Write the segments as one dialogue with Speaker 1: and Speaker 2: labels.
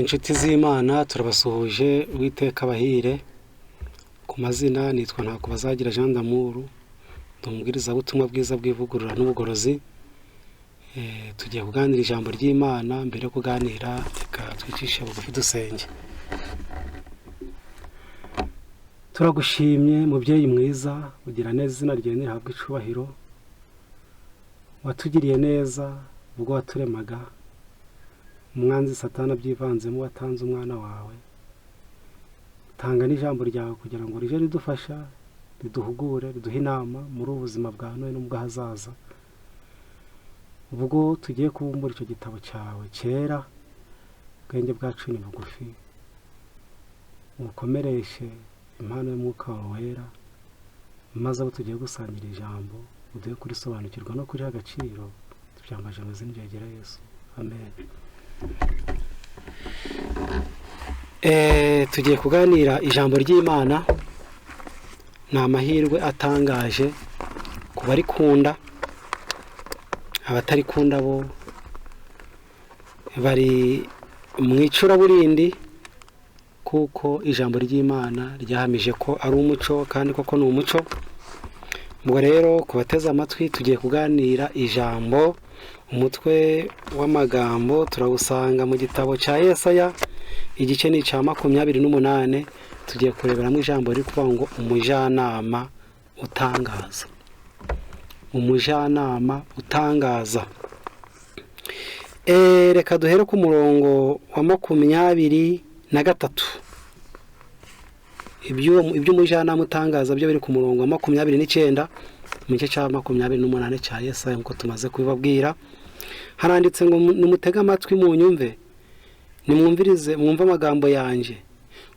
Speaker 1: Inshuti z'Imana turabasuhuje Uwiteka abahire. Ku mazina nitwa Ntakubazagira Jean d'Amour, ndumubwiriza butumwa bwiza bw'ivugurura n'ubugorozi. Tugiye kuganira ijambo ry'Imana. Mbere yo kuganira reka twicishe bugufi dusenge. Turagushimye mubyeyi mwiza, ugira neza, izina ryawe nirihabwe icubahiro. Watugiriye neza ubwo waturemaga, umwanzi Satani abyivanzemo watanze umwana wawe. Tanga n'ijambo ryawe kugira ngo rije ridufasha, riduhugure, riduhe inama muri ubu buzima bwa none n'ubw'ahazaza. Ubwo tugiye kubumbura icyo gitabo cyawe cyera, ubwenge bwacu ni bugufi, ubukomereshe impano y'umwuka wawe wera, maze abo tugiye gusangira ijambo uduhe kurisobanukirwa no kuriha agaciro. Tubyambaje mu izina rya Yesu, amen. Tugiye kuganira ijambo ry'Imana. Ni amahirwe atangaje ku barikunda, abatarikunda bo bari mu icuraburindi, kuko ijambo ry'Imana ryahamije ko ari umuco, kandi koko ni umuco. Ubwo rero ku bateze amatwi tugiye kuganira ijambo. Umutwe w'amagambo turawusanga mu gitabo cya Yesaya, igice ni icya 28. Tugiye kureberamo ijambo riri kuvuga ngo umujyanama utangaza. Umujyanama utangaza. Reka duhere ku murongo wa 23. Iby'umujyanama utangaza byo biri ku murongo wa 29 mu gice cya 28 cya Yesaya, nk'uko tumaze kubibabwira. Haranditse ngo nimutege amatwi munyumve, nimwumvirize mwumve amagambo yanjye.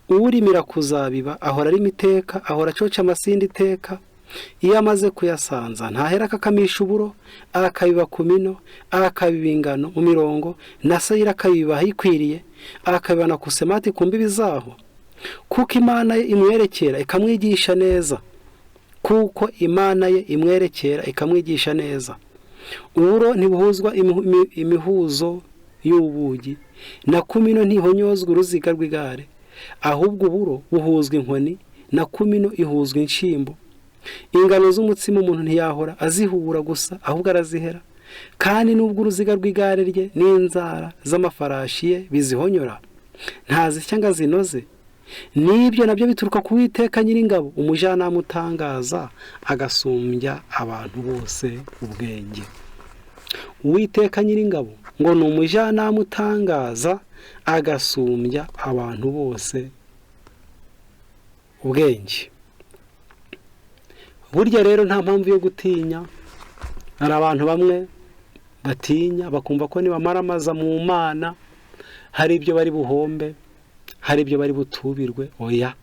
Speaker 1: Uwurimira kuzabiba ahora ari iteka, ahora acoca amasinde iteka. Iyo amaze kuyasanza ntahera akakamisha uburo, akabiba ku mino, akabiba ingano mu mirongo, na sayira akabiba ahikwiriye, akabibana ku semati ku mbibi zaho. Kuko Imana ye imwerekera ikamwigisha neza, kuko Imana ye imwerekera ikamwigisha neza. Uburo ntibuhuzwa imihuzo y'ubugi, na kumino ntihonyozwa uruziga rw'igare, ahubwo uburo buhuzwa inkoni, na kumino ihuzwa inshimbo. Ingano z'umutsima umuntu ntiyahora azihura gusa, ahubwo arazihera. Kandi n'ubwo uruziga rw'igare rye n'inzara z'amafarashi ye bizihonyora, ntazisya ngo azinoze. N'ibyo nabyo bituruka ku Uwiteka Nyiringabo, umujyanama utangaza, agasumbya abantu bose ubwenge. Uwiteka Nyiringabo ngo ni umujyanama utangaza, agasumbya abantu bose ubwenge. Burya rero nta mpamvu yo gutinya. Hari abantu bamwe batinya, bakumva ko nibamaramaza mu Mana hari ibyo bari buhombe, hari ibyo bari butubirwe. Oya,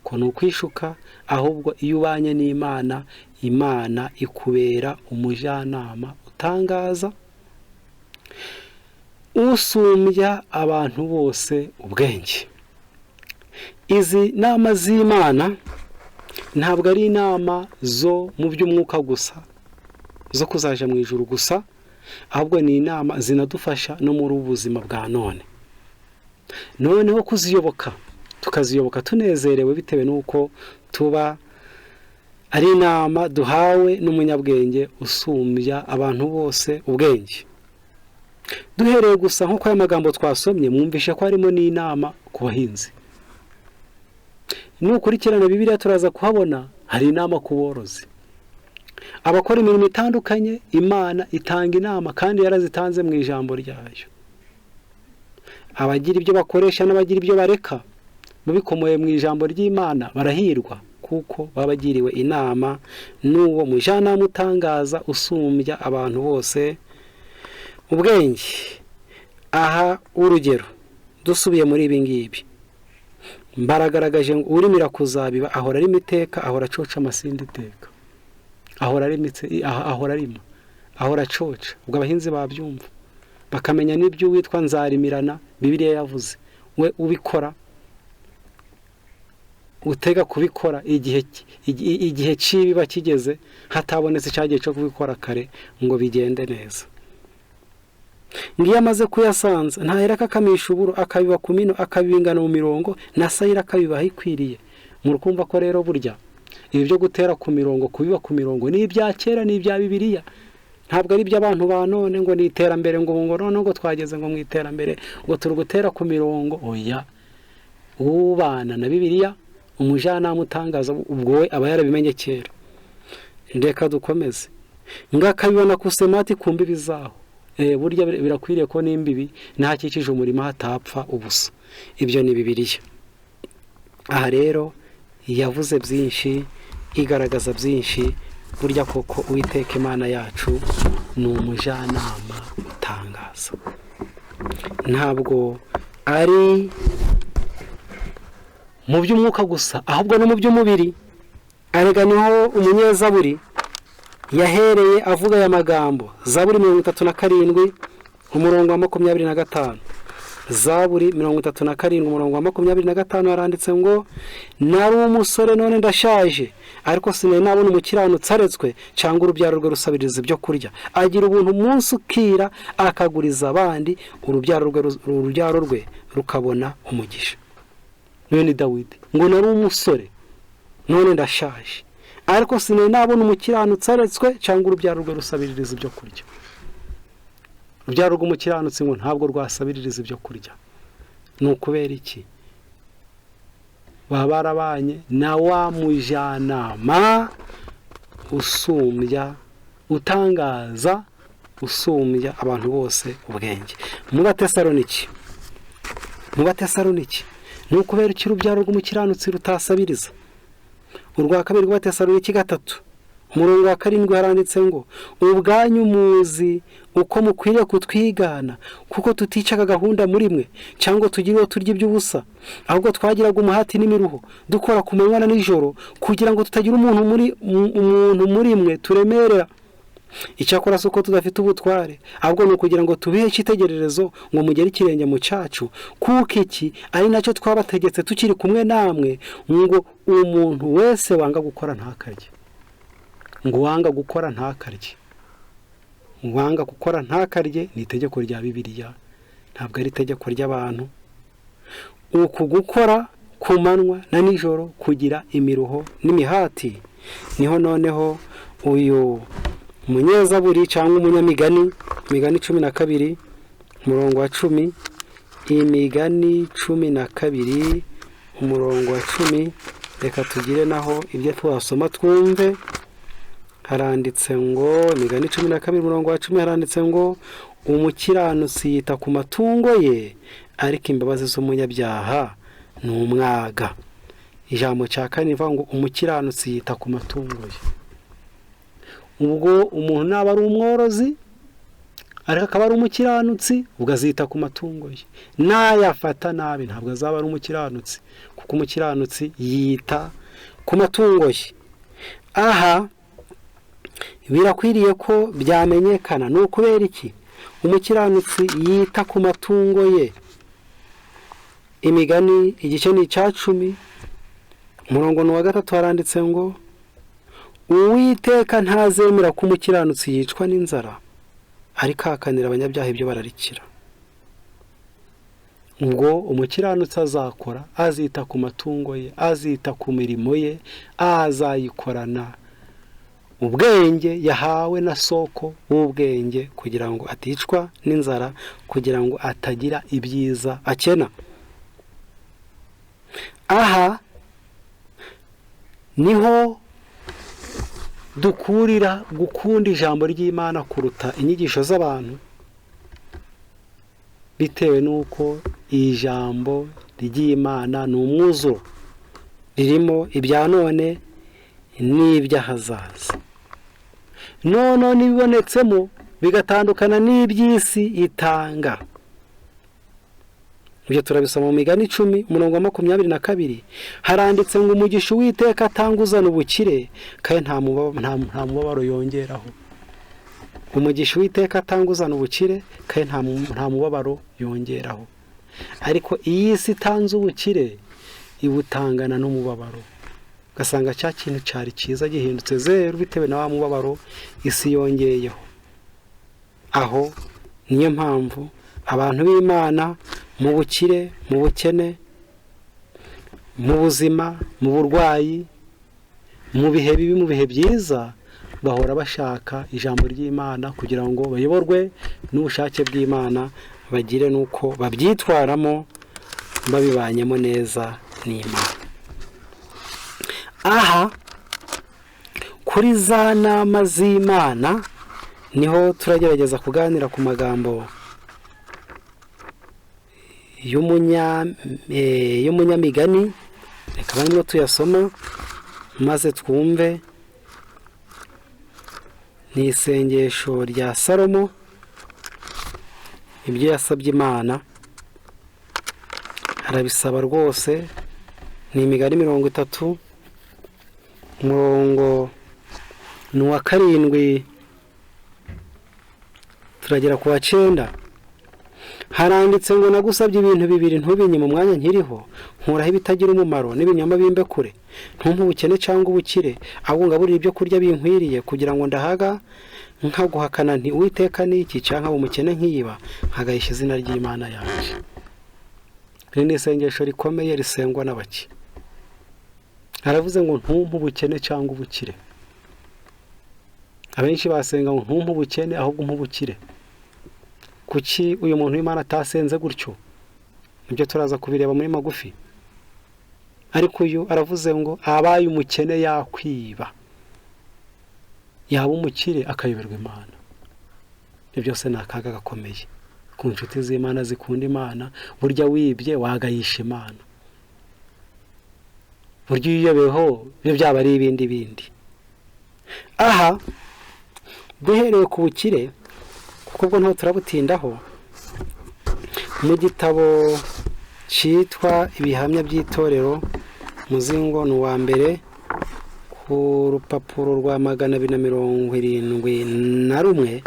Speaker 1: ko ni ukwishuka. Ahubwo iyo ubanye n'Imana, Imana ikubera umujyanama utangaza, usumbya abantu bose ubwenge. Izi nama z'Imana ntabwo ari inama zo mu by'umwuka gusa, zo kuzaja mu ijuru gusa, ahubwo ni inama zinadufasha no muri ubu buzima bwa none. Noneho kuziyoboka, tukaziyoboka tunezerewe, bitewe n'uko tuba ari inama duhawe n'umunyabwenge usumbya abantu bose ubwenge. Duhereye gusa nk'uko aya magambo twasomye, mwumvishe ko harimo n'inama ku bahinzi. Nukurikirana Bibiliya turaza kuhabona hari inama ku borozi. Abakora imirimo itandukanye, Imana itanga inama kandi yarazitanze mu ijambo ryayo. Abagira ibyo bakoresha n'abagira ibyo bareka, babikomoye mu ijambo ry'Imana barahirwa, kuko babagiriwe inama n'uwo mujyanama utangaza usumbya abantu bose ubwenge. Aha urugero dusubiye muri ibi ngibi, mbaragaragaje ngo urimira kuzabiba ahora ari iteka, ahora acoca amasinde iteka, ahora arima, ahora acoca. Ubwo abahinzi babyumva bakamenya n'ibyo witwa nzarimirana Bibiliya yavuze. We ubikora, utega kubikora igihe cy'ibiba kigeze, hatabonetse cya gihe cyo kubikora kare ngo bigende neza. ngiyo amaze kuyasanza ntahera akakamisha uburo akabiba ku mino akabingana mu mirongo na sayira akabibaho ikwiriye. Murukumva ko rero burya ibi byo gutera ku mirongo kubiba ku mirongo ni ibya kera ni ibya Bibiliya, ntabwo ari iby'abantu ba none ngo ni iterambere ngo none ngo twageze ngo mu iterambere ngo turi gutera ku mirongo. Oya, ubana na Bibiliya umujyanama utangaza ubwo we aba yarabimenye kera. Reka dukomeze. Ngakabibona ku semati kumbi bizaho. Burya birakwiriye ko n'imbibi ntakikije umurima hatapfa ubusa. Ibyo ni Bibiliya. Aha rero yavuze byinshi, igaragaza byinshi. Burya koko Uwiteka Imana yacu ni umujyanama utangaza, ntabwo ari mu by'umwuka gusa ahubwo no mu by'umubiri. Arega niho umunyezaburi yahereye avuga aya magambo. Zaburi 37 umurongo wa 25. Zaburi 37 umurongo wa 25 haranditse ngo nari umusore none ndashaje ariko sinari nabona umukiranutsi aretswe cyangwa urubyaro rwe rusabiriza ibyo kurya. Agira ubuntu umunsi ukira akaguriza abandi urubyaro rwe rukabona umugisha. None Dawidi ngo nari umusore none ndashaje ariko sinari nabona umukiranutsi aretswe cyangwa urubyaro rwe rusabiriza ibyo kurya. Urubyaro rw'umukiranutsi ngo ntabwo rwasabiririza ibyo kurya. Ni ukubera iki? Baba barabanye na wa mujyanama usumbya utangaza usumbya abantu bose ubwenge. Mu Batesaloniki ni ukubera iki urubyaro rw'umukiranutsi rutasabiriza. Urwa kabiri rwa Tesaloniki 3 umurongo wa 7 haranditse ngo ubwanyu muzi uko mukwiriye kutwigana kuko tuticaga gahunda muri mwe cyangwa tugiriwe turya iby'ubusa, ahubwo twagiraga umuhati n'imiruho dukora ku manywa na nijoro kugira ngo tutagira umuntu muri mwe turemerera. Icyakora suko tudafite ubutware ahubwo no kugira ngo tubihe icyitegererezo ngo mugere ikirenge mu cyacu, kuko iki ari nacyo twabategetse tukiri kumwe namwe ngo umuntu wese wanga gukora ntakarye. Ngo wanga gukora ntakarye. Wanga gukora ntakarye ni itegeko rya Bibiliya, ntabwo ari itegeko ry'abantu. Uku gukora ku manywa na nijoro kugira imiruho n'imihati niho noneho uyu munyezaburi cyangwa umunyamigani, Imigani 12 umurongo wa 10, Imigani 12 umurongo wa 10. Reka tugire naho ibyo twasoma twumve. Haranditse ngo Imigani 12 umurongo wa 10 haranditse ngo umukiranutsi yita ku matungo ye ariko imbabazi z'umunyabyaha ni umwaga. Ijambo cya kane rivuga ngo umukiranutsi yita ku matungo ye. Ubwo umuntu naba ari umworozi ariko akaba ari umukiranutsi ubwo azita ku matungo ye. Nayafata nabi ntabwo azaba ari umukiranutsi kuko umukiranutsi yita ku matungo ye. Aha birakwiriye ko byamenyekana. Ni ukubera iki umukiranutsi yita ku matungo ye? Imigani igice ni 10 umurongo wa 3 haranditse ngo Uwiteka ntazemera ko umukiranutsi yicwa n'inzara ariko akanira abanyabyaha ibyo bararikira. Ubwo umukiranutsi azakora, azita ku matungo ye, azita ku mirimo ye, azayikorana ubwenge yahawe na soko w'ubwenge kugira ngo aticwa n'inzara, kugira ngo atagira ibyiza akena. Aha niho dukurira gukunda ijambo ry'Imana kuruta inyigisho z'abantu, bitewe nuko ijambo ry'Imana ni umwuzuro, ririmo ibya none n'iby'ahazaza. None nibonetsemo bigatandukana n'iby'isi itanga. Ibyo turabisoma mu Migani 10 umurongo wa 22 haranditse ngo umugisha Uwiteka atanguzana ubukire kandi nta mubabaro yongeraho. Umugisha Uwiteka atanguzana ubukire kandi nta mubabaro yongeraho. Ariko iyi si itanze ubukire ibutangana n'umubabaro, ugasanga cya kintu cyari cyiza gihindutse zeru bitewe na wa mubabaro isi yongeyeho. Aho niyo mpamvu abantu b'Imana mu bukire, mu bukene, mu buzima, mu burwayi, mu bihe bibi, mu bihe byiza, bahora bashaka ijambo ry'Imana kugira ngo bayoborwe n'ubushake bw'Imana, bagire nuko babyitwaramo babibanyemo neza n'Imana. Aha kuri za nama z'Imana niho turagerageza kuganira ku magambo y'umunyamigani. Reka barimo tuyasoma maze twumve. Ni isengesho rya Salomo, ibyo yasabye Imana arabisaba rwose. Ni imigani 30, umurongo ni wa 7 turagera ku wa 9. Haranditse ngo nagusabye ibintu bibiri ntubinye mu mwanya nkiriho, nkuraho ibitagira umumaro n'ibinyoma bimbe kure, ntumpe ubukene cyangwa ubukire, ahubwo ngaburira ibyo kurya binkwiriye, kugira ngo ndahaga nkaguhakana nti Uwiteka ni iki, cyangwa umukene nkiyiba nkagahisha izina ry'Imana yanjye. Iri ni isengesho rikomeye risengwa n'abaki. Aravuze ngo ntumpe ubukene cyangwa ubukire. Abenshi basenga ngo ntumpe ubukene ahubwo umpe ubukire. Kuki uyu muntu w'Imana atasenze gutyo? Ibyo turaza kubireba muri magufi. Ariko uyu aravuze ngo abaye umukene yakwiba, yaba umukire akayoberwa Imana. Ibyo byose ni akaga gakomeye ku nshuti z'Imana zikunda Imana. Burya wibye wagayisha Imana, burya uyiyobeho byo byaba ari ibindi. Aha duhereye ku bukire, kuko ubwo ntaho turabutindaho. Mu gitabo cyitwa Ibihamya by'itorero, muzingo ni uwa mbere, ku rupapuro rwa 271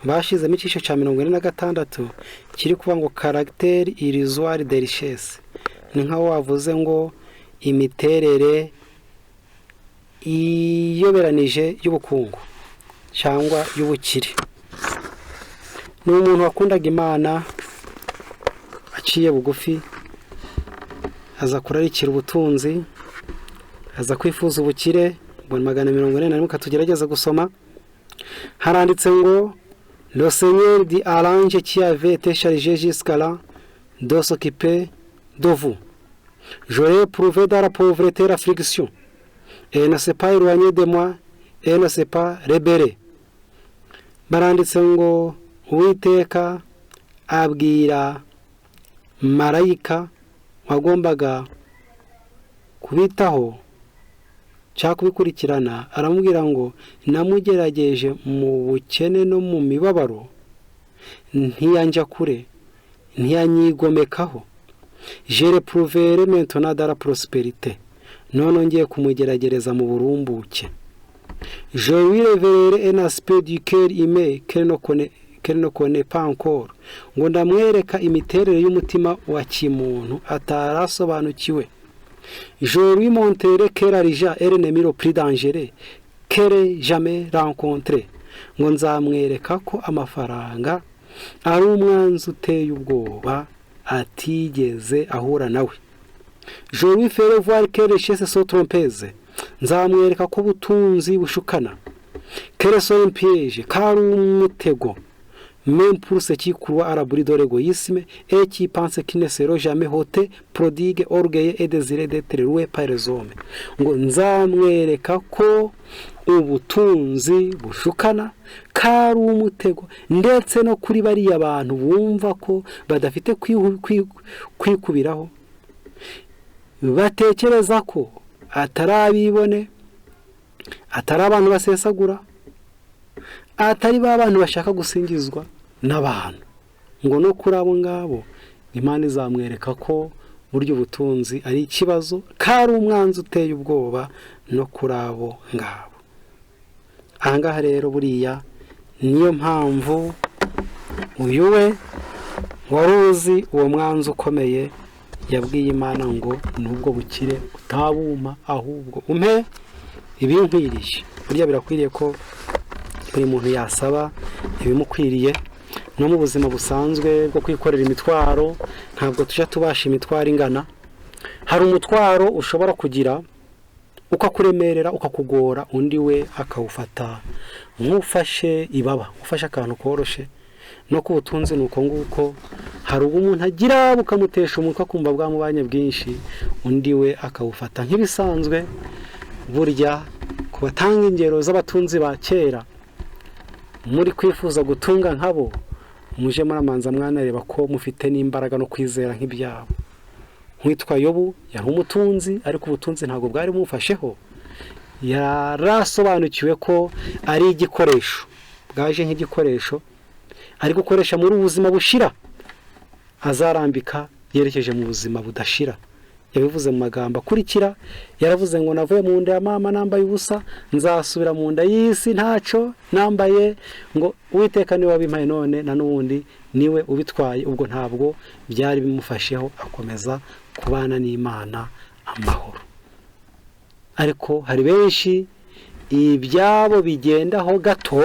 Speaker 1: bashyizemo icyiciro cya 46 kiri kuvuga ngo caractère illusoire de richesse. Ni nkaho wavuze ngo imiterere iyoberanije y'ubukungu cyangwa y'ubukire. Ni umuntu wakundaga Imana aciye bugufi, aza kurarikira ubutunzi, aza kwifuza ubukire. Mbona 241 tugerageza gusoma. Haranditse ngo le Seigneur dit à l'ange qui avait été chargé jusqu'à là de s'occuper de vous, j'aurais éprouvé dans la pauvreté et l'affliction, et ne s'est pas éloigné de moi, et ne s'est pas rebellé. Baranditse ngo Uwiteka abwira marayika wagombaga kubitaho cyangwa kubikurikirana, aramubwira ngo namugerageje mu bukene no mu mibabaro, ntiyanja kure, ntiyanyigomekaho. Je l'éprouverai maintenant dans la prospérité, none ngiye kumugeragereza mu burumbuke. Je lui révélerai un aspect du cœur humain qu'elle ne connaît pas encore, ngo ndamwereka imiterere y'umutima wa kimuntu atarasobanukiwe. Je lui montrerai que l'argent est l'ennemi le plus dangereux qu'elle ait jamais rencontré, ngo nzamwereka ko amafaranga ari umwanzi uteye ubwoba atigeze ahura nawe. Je lui ferai voir que les richesses sont trompeuses, nzamwereka ko ubutunzi bushukana. Qu'elles sont un piège, kari umutego, même pour ceux qui croient à l'abri de l'égoïsme et qui pensent qu'ils ne seront jamais ôtés, prodigues, orgueilleux et désirés d'être loués par les hommes. Ngo nzamwereka ko ubutunzi bushukana, kari umutego, ndetse no kuri bariya bantu bumva ko badafite kwikubiraho, batekereza ko atari abibone, atari abantu basesagura, atari ba bantu bashaka gusingizwa n'abantu. Ngo no kuri abo ngabo Imana izamwereka ko buryo ubutunzi ari ikibazo, kari umwanzi uteye ubwoba no kuri abo ngabo. Ahangaha rero buriya niyo mpamvu uyu we wari uzi uwo mwanzi ukomeye yabwiye Imana ngo nubwo bukire utabuma, ahubwo umpe ibinkwiriye. Burya birakwiriye ko buri muntu yasaba ibimukwiriye, no mu buzima busanzwe bwo kwikorera imitwaro ntabwo tujya tubasha imitwaro ingana. hari umutwaro ushobora kugira ukakuremerera ukakugora, undi we akawufata nk'ufashe ibaba, ufashe akantu koroshe. no ku butunzi nuko nguko, hari ubwo umuntu agira bukamutesha umutwe akumva bwamubanye bwinshi, undi we akawufata nk'ibisanzwe. burya ku batanga ingero z'abatunzi ba kera, muri kwifuza gutunga nkabo, muje muramanza mwanareba ko mufite n'imbaraga no kwizera nk'ibyabo. nk'uwitwa Yobu yari umutunzi, ariko ubutunzi ntabwo bwari bumufasheho. yarasobanukiwe ko ari igikoresho, bwaje nk'igikoresho ari gukoresha muri ubuzima bushira, azarambika yerekeje mu buzima budashira. yabivuze mu magambo akurikira, yaravuze ngo navuye mu nda ya mama nambaye ubusa, nzasubira mu nda y'isi ntaco nambaye, ngo Uwiteka niwe wabimpaye, none na n'ubundi niwe ubitwaye. ubwo ntabwo byari bimufasheho akomeza kubana n'Imana amahoro. ariko hari benshi ibyabo bigendaho gato,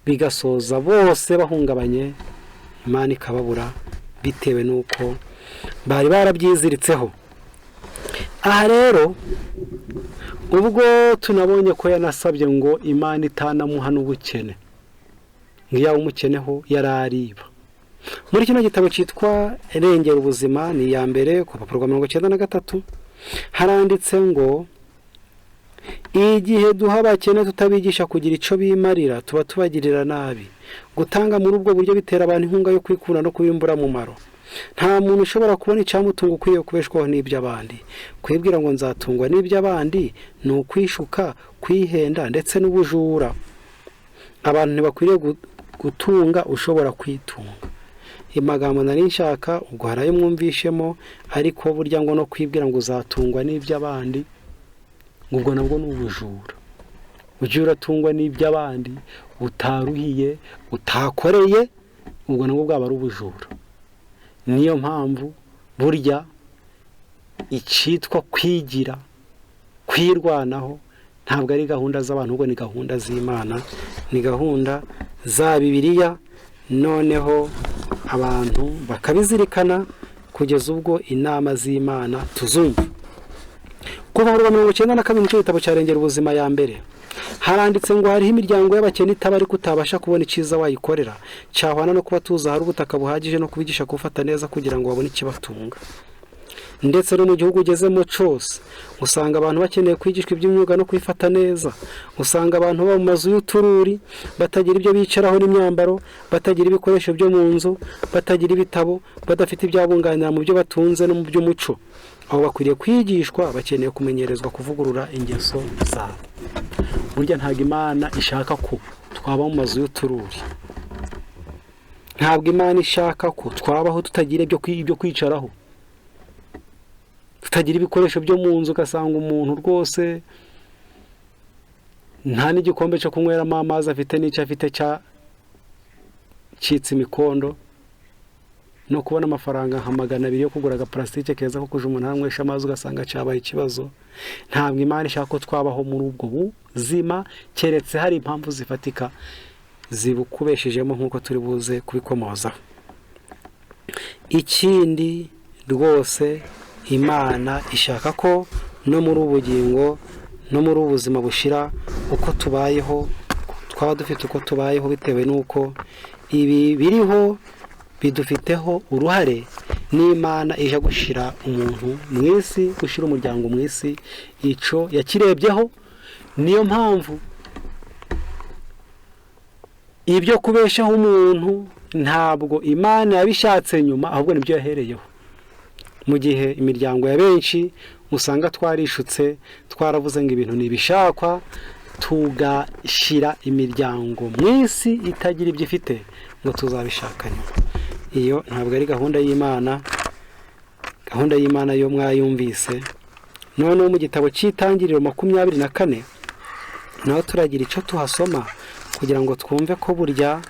Speaker 1: bigasoza bose bahungabanye, Imana ikababura bitewe n'uko bari barabyiziritseho. aha rero ubwo tunabonye ko yanasabye ngo Imana itanamuha n'ubukene, nk'iyawe umukeneho yarariba. muri kino gitabo cyitwa Rengera ubuzima, ni iya mbere ku rupapuro rwa 93, haranditse ngo igihe duha abakene tutabigisha kugira icyo bimarira, tuba tubagirira nabi. gutanga muri ubwo buryo bitera abantu inkunga yo kwikunda no kubimbura mumaro. nta muntu ushobora kubona icyamutunga ukwiye kubeshwaho n'iby'abandi. kwibwira ngo nzatungwa n'iby'abandi ni ukwishuka, kwihenda ndetse n'ubujura. abantu ntibakwiriye gutunga ushobora kwitunga. amagambo nari nshaka ubwo harayo mwumvishemo, ariko burya ngo no kwibwira ngo uzatungwa n'iby'abandi, ubwo nabwo ni ubujura. ujye uratungwa n'iby'abandi utaruhiye, utakoreye, ubwo nabwo bwaba ari ubujura. niyo mpamvu burya icyitwa kwigira, kwirwanaho, ntabwo ari gahunda z'abantu, ubwo ni gahunda z'Imana, ni gahunda za Bibiliya. noneho abantu bakabizirikana kugeza ubwo inama z'Imana tuzumva. kuva mu 1992 mu gitabo cya Rengera ubuzima ya mbere, haranditse ngo hariho imiryango y'abakene itaba ariko utabasha kubona icyiza wayikorera, cyahwana no kuba tuza hari ubutaka buhagije no kubigisha gufata neza kugira ngo babone ikibatunga. ndetse no mu gihugu ugezemo cyose usanga abantu bakeneye kwigishwa iby'imyuga no kwifata neza. usanga abantu baba mu mazu y'utururi, batagira ibyo bicaraho n'imyambaro, batagira ibikoresho byo mu nzu, batagira ibitabo, badafite ibyabunganira mu byo batunze no mu by'umuco. abo bakwiriye kwigishwa, bakeneye kumenyerezwa kuvugurura ingeso zabo. burya ntabwo Imana ishaka ko twaba mu mazu y'utururi, ntabwo Imana ishaka ko twabaho tutagira ibyo kwicaraho, tutagira ibikoresho byo mu nzu. ugasanga umuntu rwose nta n'igikombe cyo kunyweramo amazi afite, n'icyo afite cyitse imikondo, no kubona amafaranga nka 200 yo kugura agaplastike keza ko kuje umuntu anywesha amazi ugasanga cyabaye ikibazo. ntabwo Imana ishaka ko twabaho muri ubwo buzima, keretse hari impamvu zifatika zibukubeshejemo, nk'uko turi buze kubikomoza. ikindi rwose Imana ishaka ko no muri ubugingo, no muri ubuzima bushira, uko tubayeho twaba dufite uko tubayeho, bitewe n'uko ibi biriho bidufiteho uruhare. n'Imana ije gushira umuntu mu isi, gushira umuryango mu isi, ico yakirebyeho. niyo mpamvu ibyo kubeshaho umuntu ntabwo Imana yabishatse nyuma, ahubwo nibyo yahereyeho. mu gihe imiryango ya benshi usanga twarishutse, twaravuze ngo ibintu nibishakwa, tugashira imiryango mu isi itagira ibyo ifite, ngo tuzabishaka nyuma. iyo ntabwo ari gahunda y'Imana. gahunda y'Imana yo mwayumvise. noneho mu gitabo cy'Itangiriro 24 naho turagira icyo tuhasoma, kugira ngo twumve ko burya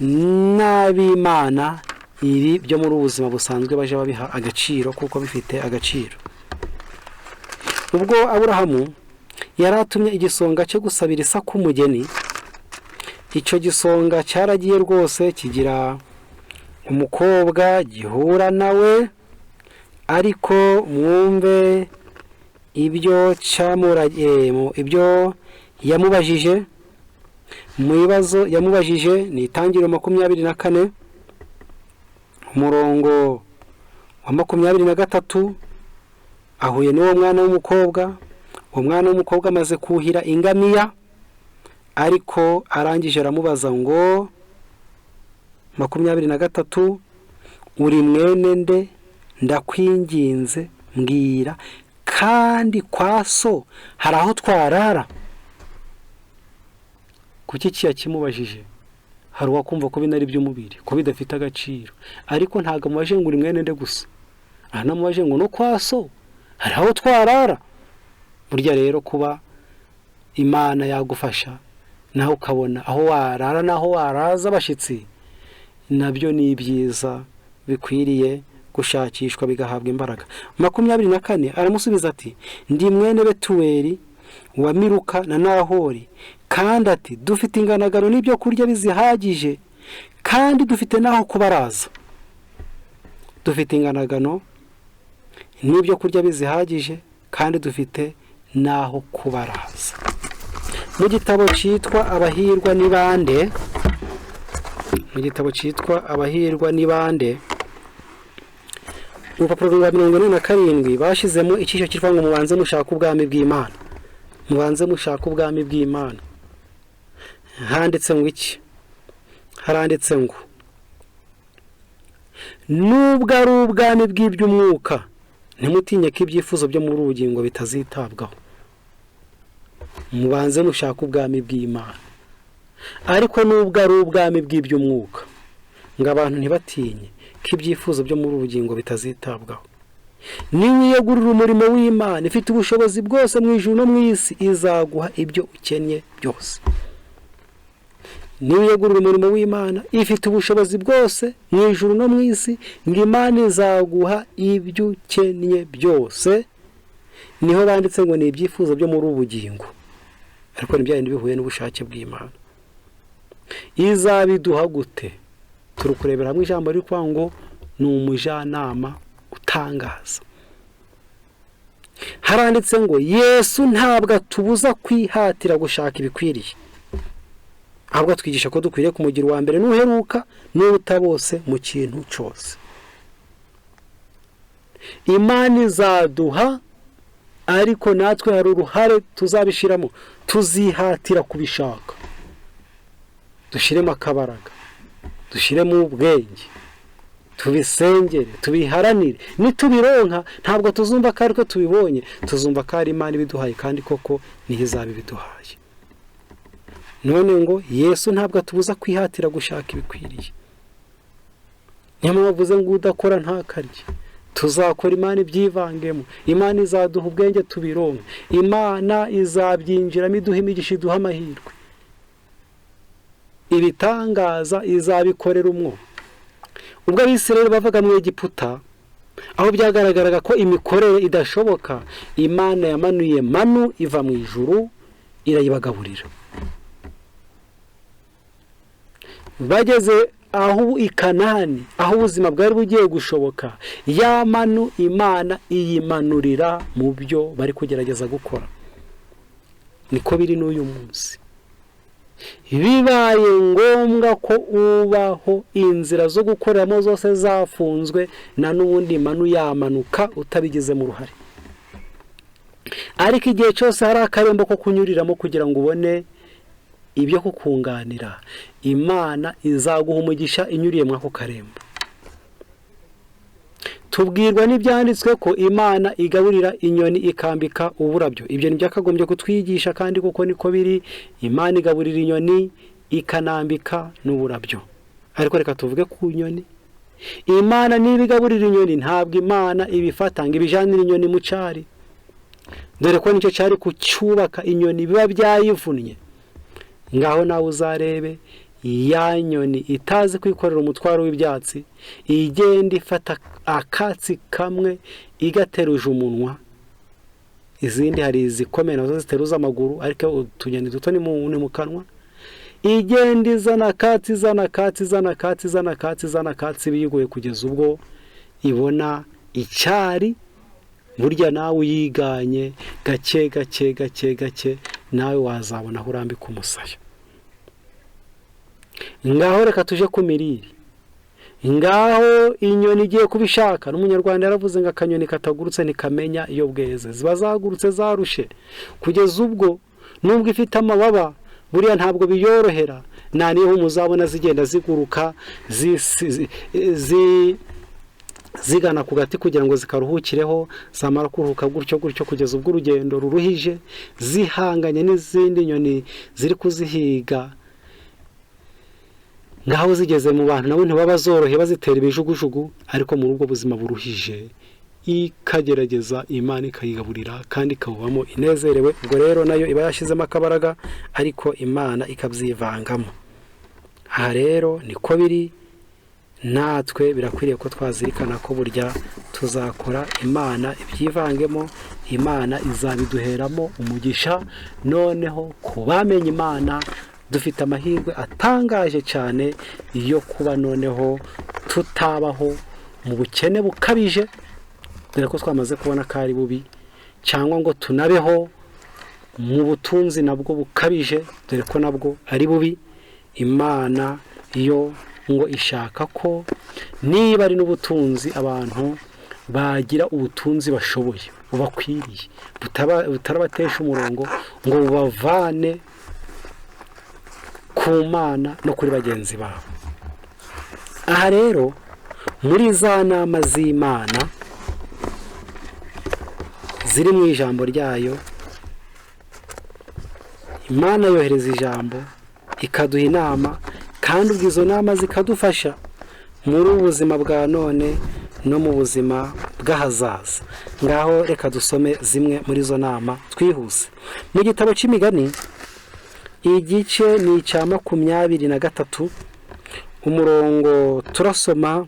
Speaker 1: n'ab'Imana ibi byo muri ubuzima busanzwe baje babiha agaciro, kuko bifite agaciro. ubwo Aburahamu yaratumye igisonga cyo gusabira Isaka umugeni, icyo gisonga cyaragiye rwose kigira umukobwa gihura nawe, ariko mwumve ibyo ibyo yamubajije mu bibazo yamubajije. Ni Itangiriro 24 umurongo wa 23. Ahuye n'uwo mwana w'umukobwa. Uwo mwana w'umukobwa amaze kuhira ingamiya, ariko arangije aramubaza ngo 23, uri mwene nde? Ndakwinginze mbwira, kandi kwa so hari aho twarara? Kuki kimubajije? Hari uwakumva ko binari by'umubiri, ko bidafite agaciro, ariko ntago mubaje ngo uri mwene nde gusa, anamubaje ngo no kwa so hari aho twarara. Burya rero kuba Imana yagufasha naho ukabona aho warara naho waraza abashyitsi, nabyo ni byiza bikwiriye gushakishwa bigahabwa imbaraga. 24 aramusubiza ati, ndi mwene Betuweli wa Miruka na Nahori, kandi ati dufite inganagano n'ibyo kurya bizihagije, kandi dufite naho kubaraza. Dufite inganagano n'ibyo kurya bizihagije, kandi dufite naho kubaraza. Mu gitabo cyitwa Abahirwa ni bande, urupapuro rwa 47 bashyizemo icyiciro cyitwa ngo mubanze mushaka ubwami bw'Imana. Mubanze mushaka ubwami bw'Imana. Handitse ngo iki? Haranditse ngo nubwo ari ubwami bw'iby'umwuka, ntimutinye ko ibyifuzo byo muri ubugingo bitazitabwaho. Mubanze mushaka ubwami bw'Imana. Ariko nubwo ari ubwami bw'iby'umwuka, ngo abantu ntibatinye ko ibyifuzo byo muri ubugingo bitazitabwaho. Niwiyegurira umurimo w'Imana ifite ubushobozi bwose mu ijuru no mu isi, izaguha ibyo ukennye byose. Niwiyegurira umurimo w'Imana ifite ubushobozi bwose mu ijuru no mu isi, ngo Imana izaguha ibyo ukennye byose. Niho banditse ngo ni ibyifuzo byo muri ubugingo, ariko ni byari bihuye n'ubushake bw'Imana. Izabiduha gute? Turi kurebera hamwe ijambo riri kwa ngo ni umujyanama utangaza. Haranditse ngo Yesu ntabwo atubuza kwihatira gushaka ibikwiriye, ahubwo twigisha ko dukwiriye kumugira uwa mbere n'uheruka n'uruta bose mu kintu cyose. Imana izaduha, ariko natwe hari uruhare tuzabishiramo. Tuzihatira kubishaka, dushiremo akabaraga, dushiremo ubwenge, tubisengere, tubiharanire. Nitubironka ntabwo tuzumva ko ariko tubibonye, tuzumva ko ari Imana ibiduhaye, kandi koko niho izabiduhaye. None ngo Yesu ntabwo atubuza kwihatira gushaka ibikwiriye. Nyamara bavuze ngo udakora ntakarye. Tuzakora, Imana ibyivangemo. Imana izaduha ubwenge tubironke. Imana izabyinjiramo iduha imigisha, iduha amahirwe. Ibitangaza izabikorera umwo. Ubwo Abisirayeli bavaga mu Egiputa, aho byagaragaraga ko imikorere idashoboka, Imana yamanuye manu iva mu ijuru irayibagaburira. Bageze aho i Kanani, aho ubuzima bwari bugiye gushoboka, ya manu Imana iyimanurira mu byo bari kugerageza gukora. Niko biri n'uyu munsi. Bibaye ngombwa ko ubaho inzira zo gukoreramo zose zafunzwe, na n'ubundi manu yamanuka utabigize mu ruhare. Ariko igihe cyose hari akarembo ko kunyuriramo kugira ngo ubone ibyo kukunganira, Imana izaguha umugisha inyuriye mu ako karembo. Tubwirwa n'ibyanditswe ko Imana igaburira inyoni ikambika uburabyo. Ibyo ni byakagombye kutwigisha, kandi kuko niko biri. Imana igaburira inyoni ikanambika n'uburabyo. Ariko reka tuvuge ku nyoni. Imana niba igaburira inyoni, ntabwo Imana ibifata ngo ibijanire inyoni mu cyari, dore ko nicyo cyari kucyubaka inyoni biba byayivunnye. Ngaho nawe uzarebe ya nyoni itazi kwikorera umutwaro w'ibyatsi, igenda ifata akatsi kamwe igateruje umunwa. Izindi hari izikomeye nazo ziteruza amaguru, ariko utunyoni duto ni mu kanwa. igenda izana katsi biyiguye kugeza ubwo ibona icyari. Burya nawe uyiganye gake nawe wazabona aho urambika umusaya. Ngaho reka tuje ku mirire. Ngaho inyoni igiye kubishaka. N'umunyarwanda yaravuze ngo akanyoni katagurutse ntikamenya iyo bweze. Ziba zagurutse zarushe kugeza ubwo nubwo ifite amababa buriya ntabwo biyorohera. Niyo muzabona zigenda ziguruka zigana ku gati kugira ngo zikaruhukireho, zamara kuruhuka gutyo kugeza ubwo urugendo ruruhije, zihanganye n'izindi nyoni ziri kuzihiga. Ngaho zigeze mu bantu nabo ntibaba zorohe bazitera ibijugujugu, ariko muri ubwo buzima buruhije ikagerageza Imana ikayigaburira kandi ikabubamo inezerewe. Ubwo rero nayo iba yashizemo akabaraga, ariko Imana ikabyivangamo. Aha rero niko biri. Natwe birakwiriye ko twazirikana ko burya tuzakora Imana ibyivangemo, Imana izabiduheramo umugisha. Noneho kubamenya Imana dufite amahirwe atangaje cyane yo kuba noneho tutabaho mu bukene bukabije, dore ko twamaze kubona ko ari bubi, cyangwa ngo tunabeho mu butunzi nabwo bukabije, dore ko nabwo ari bubi. Imana iyo ngo ishaka ko niba ari n'ubutunzi abantu bagira ubutunzi bashoboye bubakwiriye, butarabatesha umurongo ngo bubavane ku Mana no kuri bagenzi babo. Aha rero muri za nama z'Imana ziri mu ijambo ryayo, Imana yohereza ijambo ikaduha inama, kandi ubwo izo nama zikadufasha muri ubuzima bwa none no mu buzima bw'ahazaza. Ngaho reka dusome zimwe muri izo nama twihuse. Mu gitabo cy'Imigani igice ni icya 23, umurongo turasoma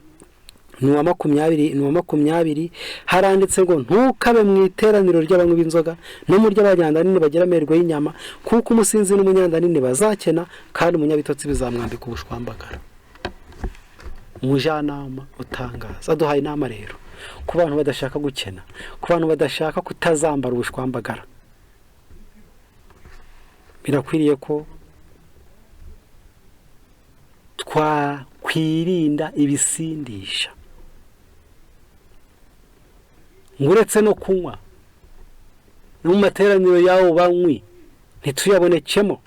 Speaker 1: ni uwa 20, haranditse ngo ntukabe mu iteraniro ry'abanywi b'inzoga no mu ry'abanyandanini bagira amerwe y'inyama, kuko umusinzi n'umunyandanini bazakena, kandi umunyabitotsi bizamwambika ubushwambagara. Umujyanama utangaza aduhaye inama rero ku bantu badashaka gukena, ku bantu badashaka kutazambara ubushwambagara. Birakwiriye ko twakwirinda ibisindisha, nguretse no kunywa no mu materaniro yawo banywi ntituyabonekemo.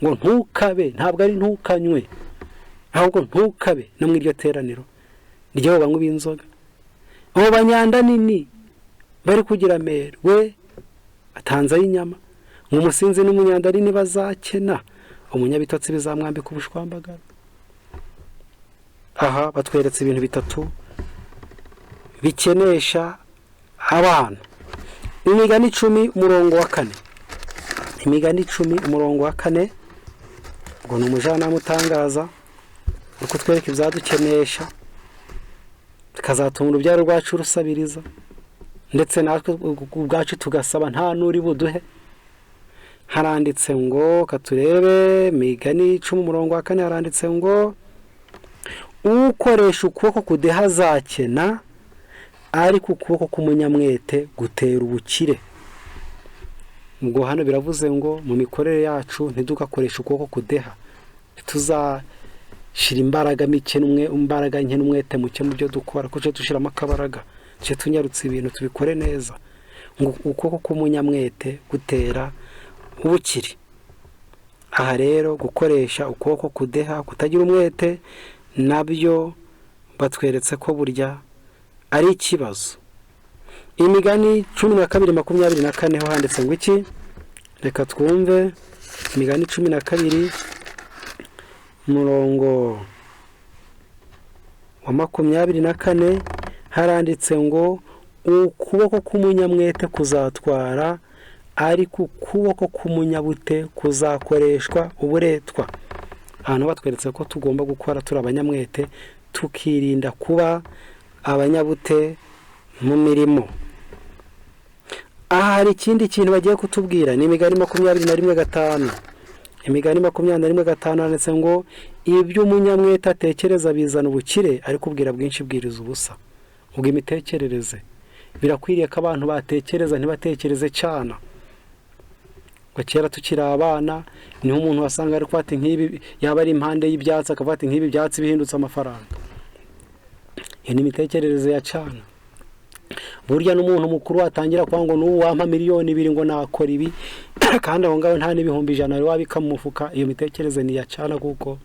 Speaker 1: Ngo ntukabe, ntabwo ari ntukanywe, ahubwo ntukabe no mu iryo teraniro ry'abo banywi b'inzoga, abo banyandanini bari kugira amerwe batanzaho inyama, ngo umusinzi n'umunyandanini bazakena, umunyabitotsi bizamwambika ubushwambagara. Aha batweretse ibintu bitatu bikenesha abantu. Imigani 10 umurongo wa 4. Imigani 10 umurongo wa 4, ngo ni umujyanama utangaza uko twereka ibyadukenesha, tukazatuma urubyaro rwacu rusabiriza, ndetse natwe ubwacu tugasaba nta nuri buduhe. Haranditse ngo katurebe Imigani 10 umurongo wa 4, haranditse ngo ukoresha ukuboko kudeha azakena, ariko ukuboko k'umunyamwete gutera ubukire. Ubwo hano biravuze ngo mu mikorere yacu ntidukakoresha ukuboko kudeha, tuzashira imbaraga nke n'umwete muke mu byo dukora, kuko dushiramo akabaraga, cyo tunyarutse ibintu tubikore neza. Ngo ukuboko k'umunyamwete gutera ubukire. Aha rero gukoresha ukuboko kudeha, kutagira umwete, nabyo batweretse ko burya ari ikibazo. Imigani 12:24 ho handitse ngo iki? Reka twumve. Imigani 12 umurongo wa 24 haranditse ngo ukuboko k'umunyamwete kuzatwara, ariko ukuboko k'umunyabute kuzakoreshwa uburetwa. Hano batweretse ko tugomba gukora turi abanyamwete, tukirinda kuba abanyabute mu mirimo. Aha hari ikindi kintu bagiye kutubwira. Ni Imigani 21:5, Imigani 21:5 handitse ngo ibyo umunyamwete atekereza bizana ubukire ariko ubwira bwinshi bwiriza ubusa. Ubwo imitekerereze birakwiriye ko abantu batekereza ntibatekereze cyane. Ngo kera tukiri abana niho umuntu wasanga ari kwata nk'ibi yaba ari impande y'ibyatsi akavata nk'ibi byatsi bihindutse amafaranga. Iyo ni imitekerereze ya cyane. Burya n'umuntu mukuru watangira kwa ngo n'ubu wampa miliyoni 2 ngo nakora ibi kandi aho ngaho nta n'ibihumbi 100 ari wabika mu mufuka. Iyo mitekerereze ni ya cyane kuko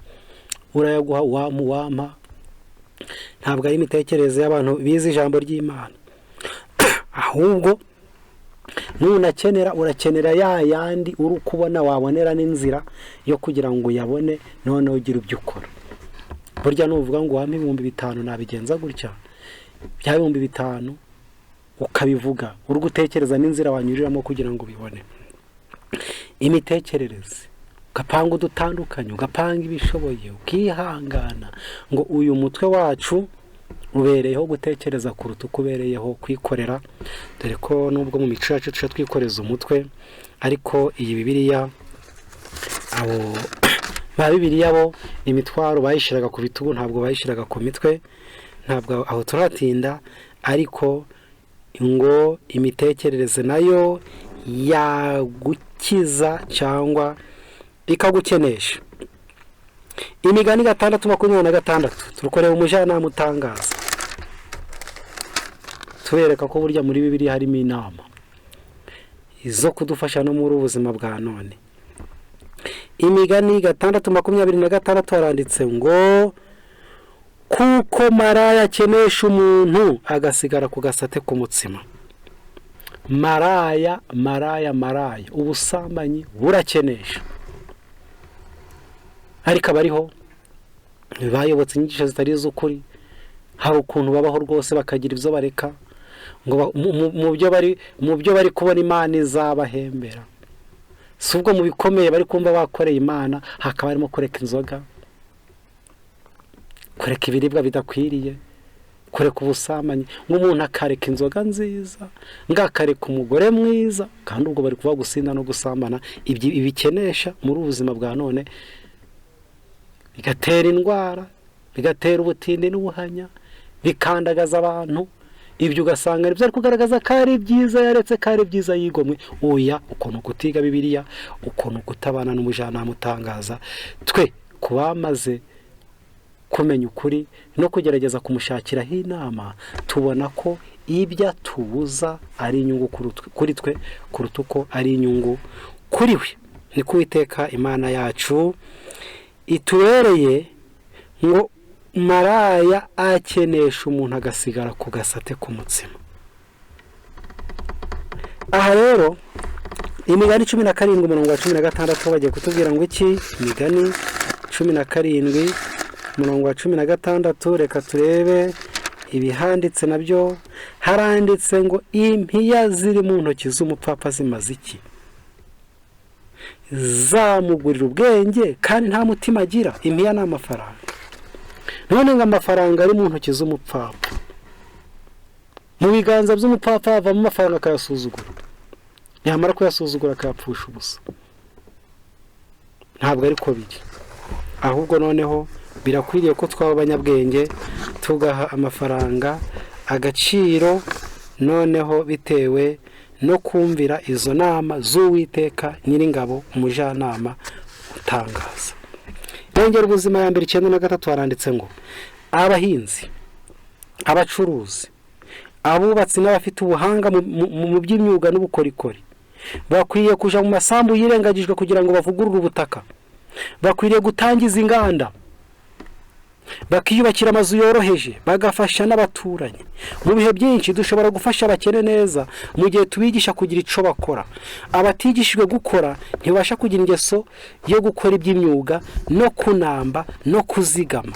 Speaker 1: urayaguha wampa. Ntabwo ari imitekerereze y'abantu bize ijambo ry'Imana. Ahubwo urakenera ya yandi uri kubona wabonera n'inzira yo kugira ngo uyabone none ugira ibyo ukora. Burya nuvuga ngo wampa 5,000 nabigenza gutya bya 5,000 ukabivuga uri gutekereza n'inzira wanyuriramo kugira ngo ubibone. Imitekerereze ugapanga udutandukanye ugapanga ibishoboye ukihangana ngo uyu mutwe wacu ubereyeho gutekereza kuruta kubereyeho kwikorera. Dore ko nubwo mu mico yacu twikoreza umutwe ariko iyi Bibiliya Bibiliya bo imitwaro bayishiraga ku bitugu ntabwo bayishiraga ku mitwe. Ntabwo aho turatinda ariko ngo imitekerereze nayo yagukiza cyangwa ikagukenesha. Imigani 6:26 turukorera umujyanama utangaza tubereka ko burya muri Bibiliya harimo inama izo kudufasha no muri ubuzima bwa none. Imigani 6:26 haranditse ngo kuko maraya akenesha umuntu agasigara ku gasate k'umutsima. Maraya ubusambanyi burakenesha. Ariko abariho bayobotse inyigisho zitari iz'ukuri hari ukuntu babaho rwose bakagira ibyo bareka ngo mu byo bari kubona Imana izabahembera. Si ubwo mu bikomeye bari kumva bakoreye Imana hakaba harimo kureka inzoga, kureka ibiribwa bidakwiriye, kureka ubusambanyi. Nk'umuntu akareka inzoga nziza ngakareka umugore mwiza kandi ubwo bari kuvuga gusinda no gusambana. Ibikenesha muri ubuzima bwa none bigatera indwara, bigatera ubutindi n'ubuhanya, bikandagaza abantu. Ibyo ugasanga nibyo ari kugaragaza ko ari byiza yaretse ko ari byiza yigomwe. Oya, ukuntu kutiga Bibiliya, ukuntu kutabana n'umujyanama utangaza. Twe kubamaze kumenya ukuri no kugerageza kumushakiraho inama tubona ko ibyo atubuza ari inyungu kuri twe kuruta uko ari inyungu kuri we. Ni Uwiteka Imana yacu itubereye ngo maraya akenesha umuntu agasigara ku gasate k'umutsima. Aha rero Imigani 17:16 bagiye kutubwira ngo iki. Imigani 17:16 reka turebe ibihanditse nabyo. Haranditse ngo impiya ziri mu ntoki z'umupfapfa zimaze iki? Zamugurira ubwenge kandi nta mutima agira. Impiya ni amafaranga. None ngo amafaranga ari mu ntoki z'umupfapfa, mu biganza by'umupfapfa havamo amafaranga akayasuzugura, yamara kuyasuzugura akayapfusha ubusa. Ntabwo ariko biri. Ahubwo noneho birakwiriye ko twaba abanyabwenge tugaha amafaranga agaciro noneho bitewe no kumvira izo nama z'Uwiteka Nyiringabo umujyanama utangaza. Yongera ubuzima ya mbere 9:3 haranditse ngo abahinzi, abacuruzi, abubatsi n'abafite ubuhanga mu by'imyuga n'ubukorikori bakwiye kuja mu masambu yirengagijwe kugira ngo bavugurure ubutaka. Bakwiriye gutangiza inganda, bakiyubakira amazu yoroheje, bagafasha n'abaturanyi. Mu bihe byinshi dushobora gufasha abakene neza mu gihe tubigisha kugira ico bakora. Abatigishijwe gukora ntibasha kugira ingeso yo gukora iby'imyuga no kunamba no kuzigama.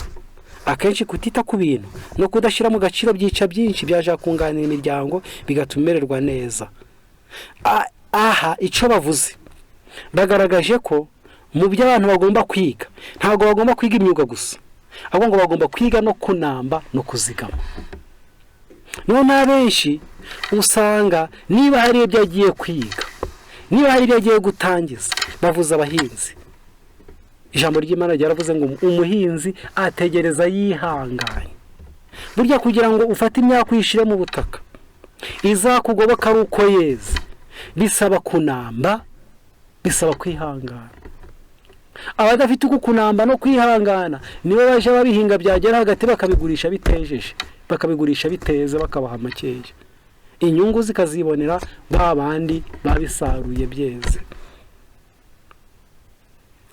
Speaker 1: Akenshi kutita ku bintu no kudashira mu gaciro byica byinshi byaje kunganira imiryango bigatumererwa neza. Aha ico bavuze bagaragaje ko mu byo abantu bagomba kwiga ntago bagomba kwiga imyuga gusa, ahubwo ngo bagomba kwiga no kunamba no kuzigama. None abenshi usanga niba hari ibyo agiye kwiga, niba hari ibyo agiye gutangiza, bavuza abahinzi, ijambo ry'Imana ryaravuze ngo umuhinzi ategereza yihanganye. Burya kugira ngo ufate imyaka uyishire mu butaka izakugoboka ari uko yeze, bisaba kunamba, bisaba kwihangana. Abadafite uko kunamba no kwihangana nibo baje babihinga byagera hagati bakabigurisha bitejeje, bakabigurisha biteze, bakabaha makeya, inyungu zikazibonera ba bandi babisaruye byeze.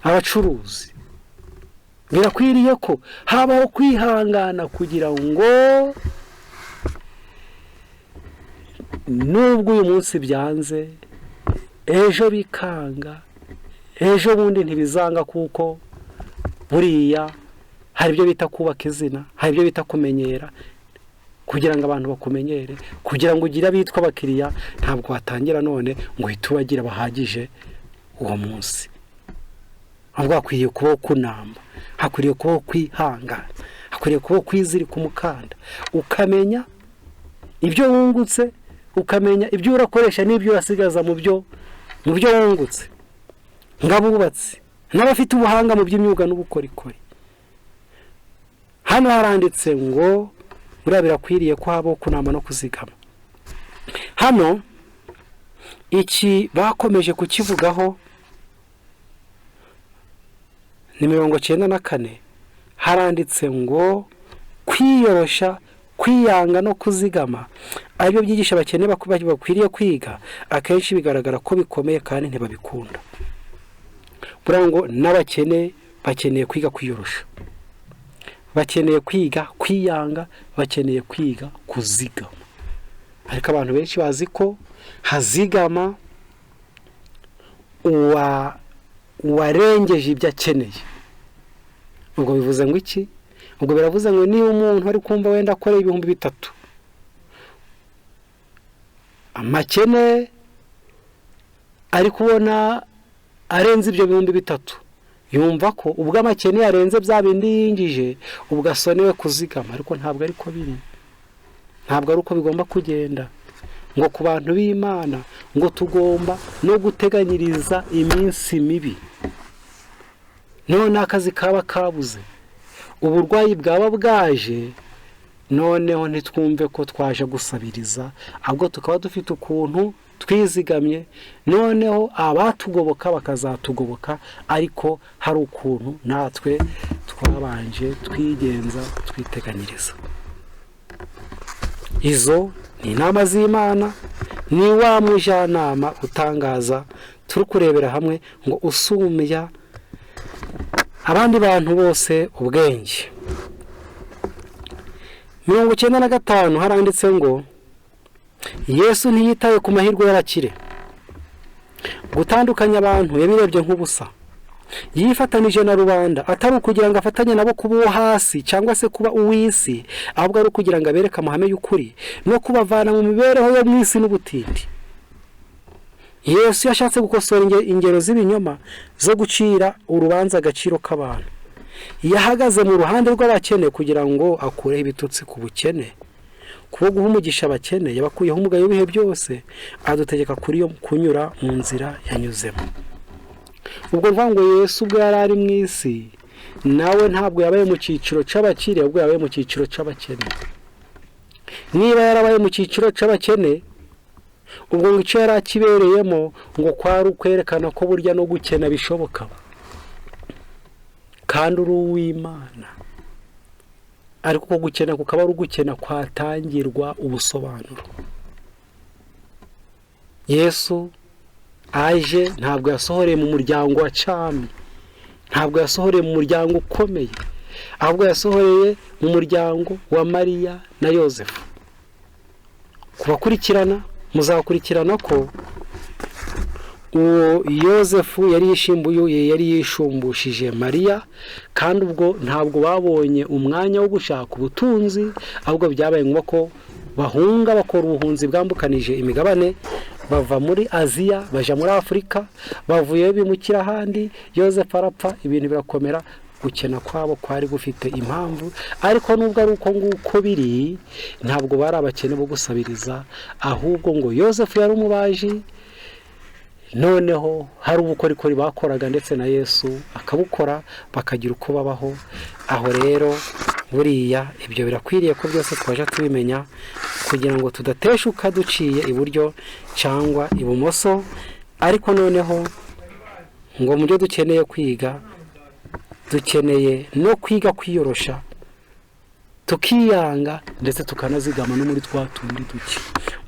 Speaker 1: Abacuruzi birakwiriye ko habaho kwihangana kugira ngo nubwo uyu munsi byanze ejo bikanga, ejo bundi ntibizanga, kuko buriya hari ibyo bita kubaka izina, hari ibyo bita kumenyera, kugira ngo abantu bakumenyere, kugira ngo ugire abitwa abakiriya. Ntabwo watangira none ngo uhite ubagira bahagije uwo munsi. Ahubwo hakwiye kubaho kunamba, hakwiriye kubaho kwihangana, hakwiriye kubaho kwizirika umukanda, ukamenya ibyo wungutse, ukamenya ibyo urakoresha n'ibyo urasigaza mu byo wungutse. Ngabubatsi n'abafite ubuhanga mu by'imyuga n'ubukorikori, hano haranditse ngo buriya birakwiriye ko habaho kunamba no kuzigama. Hano iki bakomeje kukivugaho ni 94, haranditse ngo kwiyorosha, kwiyanga no kuzigama aribyo byigisha abakene bakwiriye kwiga. Akenshi bigaragara ko bikomeye kandi ntibabikunda. Buriya ngo n'abakene bakeneye kwiga kwiyorosha, bakeneye kwiga kwiyanga, bakeneye kwiga kuzigama. Ariko abantu benshi bazi ko hazigama uwarengeje ibyo akeneye. Ubwo bivuze ngo iki? Ubwo biravuze ngo niba umuntu ari kumva wenda akora 3,000, amakene ari kubona arenze ibyo 3,000, yumva ko ubwo amakene yarenze bya bindi yingije ubwo asonewe kuzigama. Ariko ntabwo ariko biri, ntabwo ari uko bigomba kugenda. Ngo ku bantu b'Imana ngo tugomba no guteganyiriza iminsi mibi, none akazi kaba kabuze, uburwayi bwaba bwaje, noneho ntitwumve ko twaje gusabiriza, ahubwo tukaba dufite ukuntu twizigamye, noneho abatugoboka bakazatugoboka, ariko hari ukuntu natwe twabanje twigenza twiteganyiriza. Izo ni inama z'Imana, ni wa mujyanama utangaza turi kurebera hamwe ngo usumya abandi bantu bose ubwenge. 95 haranditse ngo Yesu ntiyitaye ku mahirwe y'abakire, gutandukanya abantu yabirebye nk'ubusa, yifatanije na rubanda atari ukugira ngo afatanye nabo kuba uwo hasi cyangwa se kuba uw'isi, ahubwo ari ukugira ngo abereke amahame y'ukuri no kubavana mu mibereho yo mu isi n'ubutindi. Yesu yashatse gukosora ingero z'ibinyoma zo gucira urubanza agaciro k'abantu. Yahagaze mu ruhande rw'abakene kugira ngo akureho ibitutsi ku bukene, kuba guha umugisha abakene. Yabakuyeho umugayo w'ibihe byose, adutegeka kunyura mu nzira yanyuzemo. Ubwo rwango Yesu ubwo yari ari mu isi, nawe ntabwo yabaye mu cyiciro cy'abakire, ubwo yabaye mu cyiciro cy'abakene. Niba yarabaye mu cyiciro cy'abakene, ubwo ngo icyo yari akibereyemo ngo kwari ukwerekana ko burya no gukena bishoboka, kandi uri uw'Imana. Ariko ko gukena kukaba ari ugukena kwatangirwa ubusobanuro. Yesu aje ntabwo yasohoreye mu muryango wa cyami, ntabwo yasohoreye mu muryango ukomeye, ahubwo yasohoreye mu muryango wa Mariya na Yosefu. Kubakurikirana muzakurikirana ko uwo Yosefu yari yishumbushije Mariya, kandi ubwo ntabwo babonye umwanya wo gushaka ubutunzi, ahubwo byabaye ngombwa ko bahunga bakora ubuhunzi bwambukanije imigabane, bava muri Aziya baja muri Afurika, bavuye bimukira ahandi. Yosefu arapfa, ibintu birakomera, gukena kwabo kwari gufite impamvu. Ariko nubwo ari uko nguko biri, ntabwo bari abakene bo gusabiriza, ahubwo ngo Yosefu yari umubaji, noneho hari ubukorikori bakoraga ndetse na Yesu akabukora bakagira uko babaho. Aho rero buriya ibyo birakwiriye ko byose twaje tubimenya kugira ngo tudateshuka duciye iburyo cyangwa ibumoso. Ariko noneho ngo mu byo dukeneye kwiga, dukeneye no kwiga kwiyorosha, tukiyanga ndetse tukanazigama no muri twa tundi duke.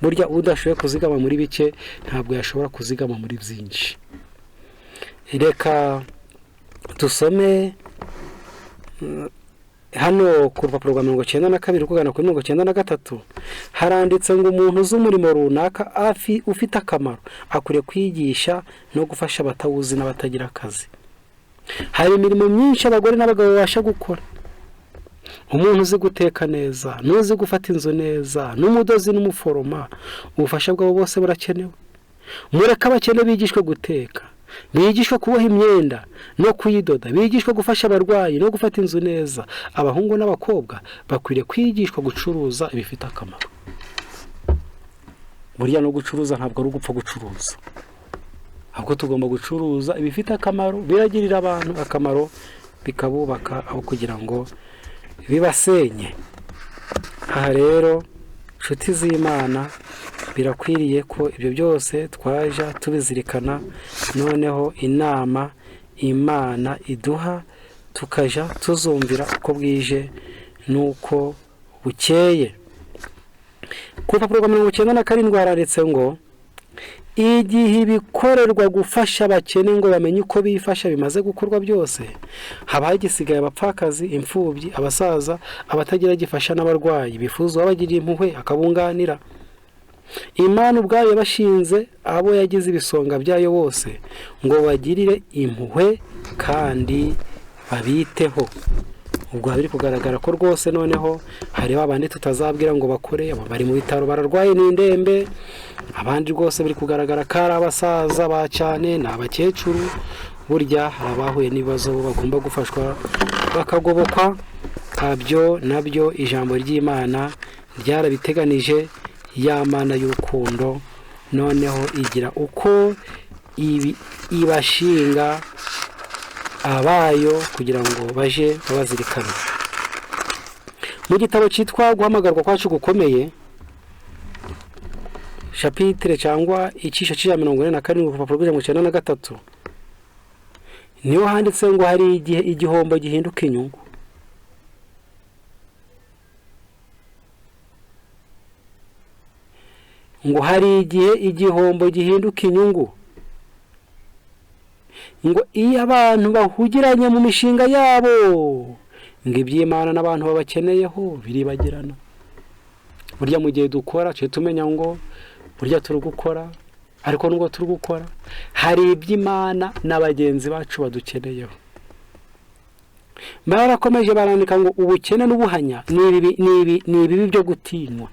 Speaker 1: Burya udashoboye kuzigama muri bike ntabwo yashobora kuzigama muri byinshi. Reka dusome hano ku rupapuro rwa 92 kugana kuri 93 haranditse ngo umuntu z'umurimo runaka ufite akamaro akwiye kwigisha no gufasha abatawuzi n'abatagira akazi. Hari imirimo myinshi abagore n'abagabo babasha gukora. Umuntu uzi guteka neza, n'uzi gufata inzu neza, n'umudozi n'umuforoma, ubufasha bwabo bose burakenewe. Mureka abakene bigishwe guteka, bigishwe kuboha imyenda no kuyidoda, bigishwe gufasha abarwayi no gufata inzu neza. Abahungu n'abakobwa bakwiriye kwigishwa gucuruza ibifite akamaro. Burya no gucuruza ntabwo ari ugupfa gucuruza, ahubwo tugomba gucuruza ibifite akamaro, biragirira abantu akamaro, bikabubaka aho kugira ngo bibasenye. Aha rero nshuti z'Imana, birakwiriye ko ibyo byose twaja tubizirikana, noneho inama Imana iduha tukaja tuzumvira uko bwije nuko bukeye. Ku rupapuro rwa 97 haranditse ngo igihe ibikorerwa gufasha abakene ngo bamenye uko bifasha bimaze gukorwa byose, haba hagisigaye abapfakazi, imfubyi, abasaza, abatagira gifasha n'abarwayi bifuza abagiriye impuhwe akabunganira. Imana ubwayo yabashinze abo yagize ibisonga byayo bose ngo bagirire impuhwe kandi babiteho. Ubwo biri kugaragara ko rwose noneho hari abandi tutazabwira ngo bakore, bari mu bitaro bararwaye n'indembe, abandi rwose biri kugaragara ko ari abasaza ba cyane n'abakecuru. Burya hari abahuye n'ibibazo bagomba gufashwa bakagobokwa. Kabyo nabyo ijambo ry'Imana ryarabiteganije, ya Mana y'urukundo noneho igira uko ibashinga abayo kugira ngo baje babazirikana. Mu gitabo cyitwa guhamagarwa kwacu gukomeye, chapitre cyangwa icisha cya 47 urupapuro rwa 93 niho handitse ngo hari igihe igihombo gihinduka inyungu. Ngo hari igihe igihombo gihinduka inyungu. Ngo iyo abantu bahugiranye mu mishinga yabo, ngo iby'Imana n'abantu babakeneyeho biribagirana. Burya mu gihe dukora cyo tumenya ngo burya turi gukora, ariko nubwo turi gukora hari iby'Imana n'abagenzi bacu badukeneyeho. Barakomeje barandika ngo ubukene n'ubuhanya ni ibi byo gutinywa.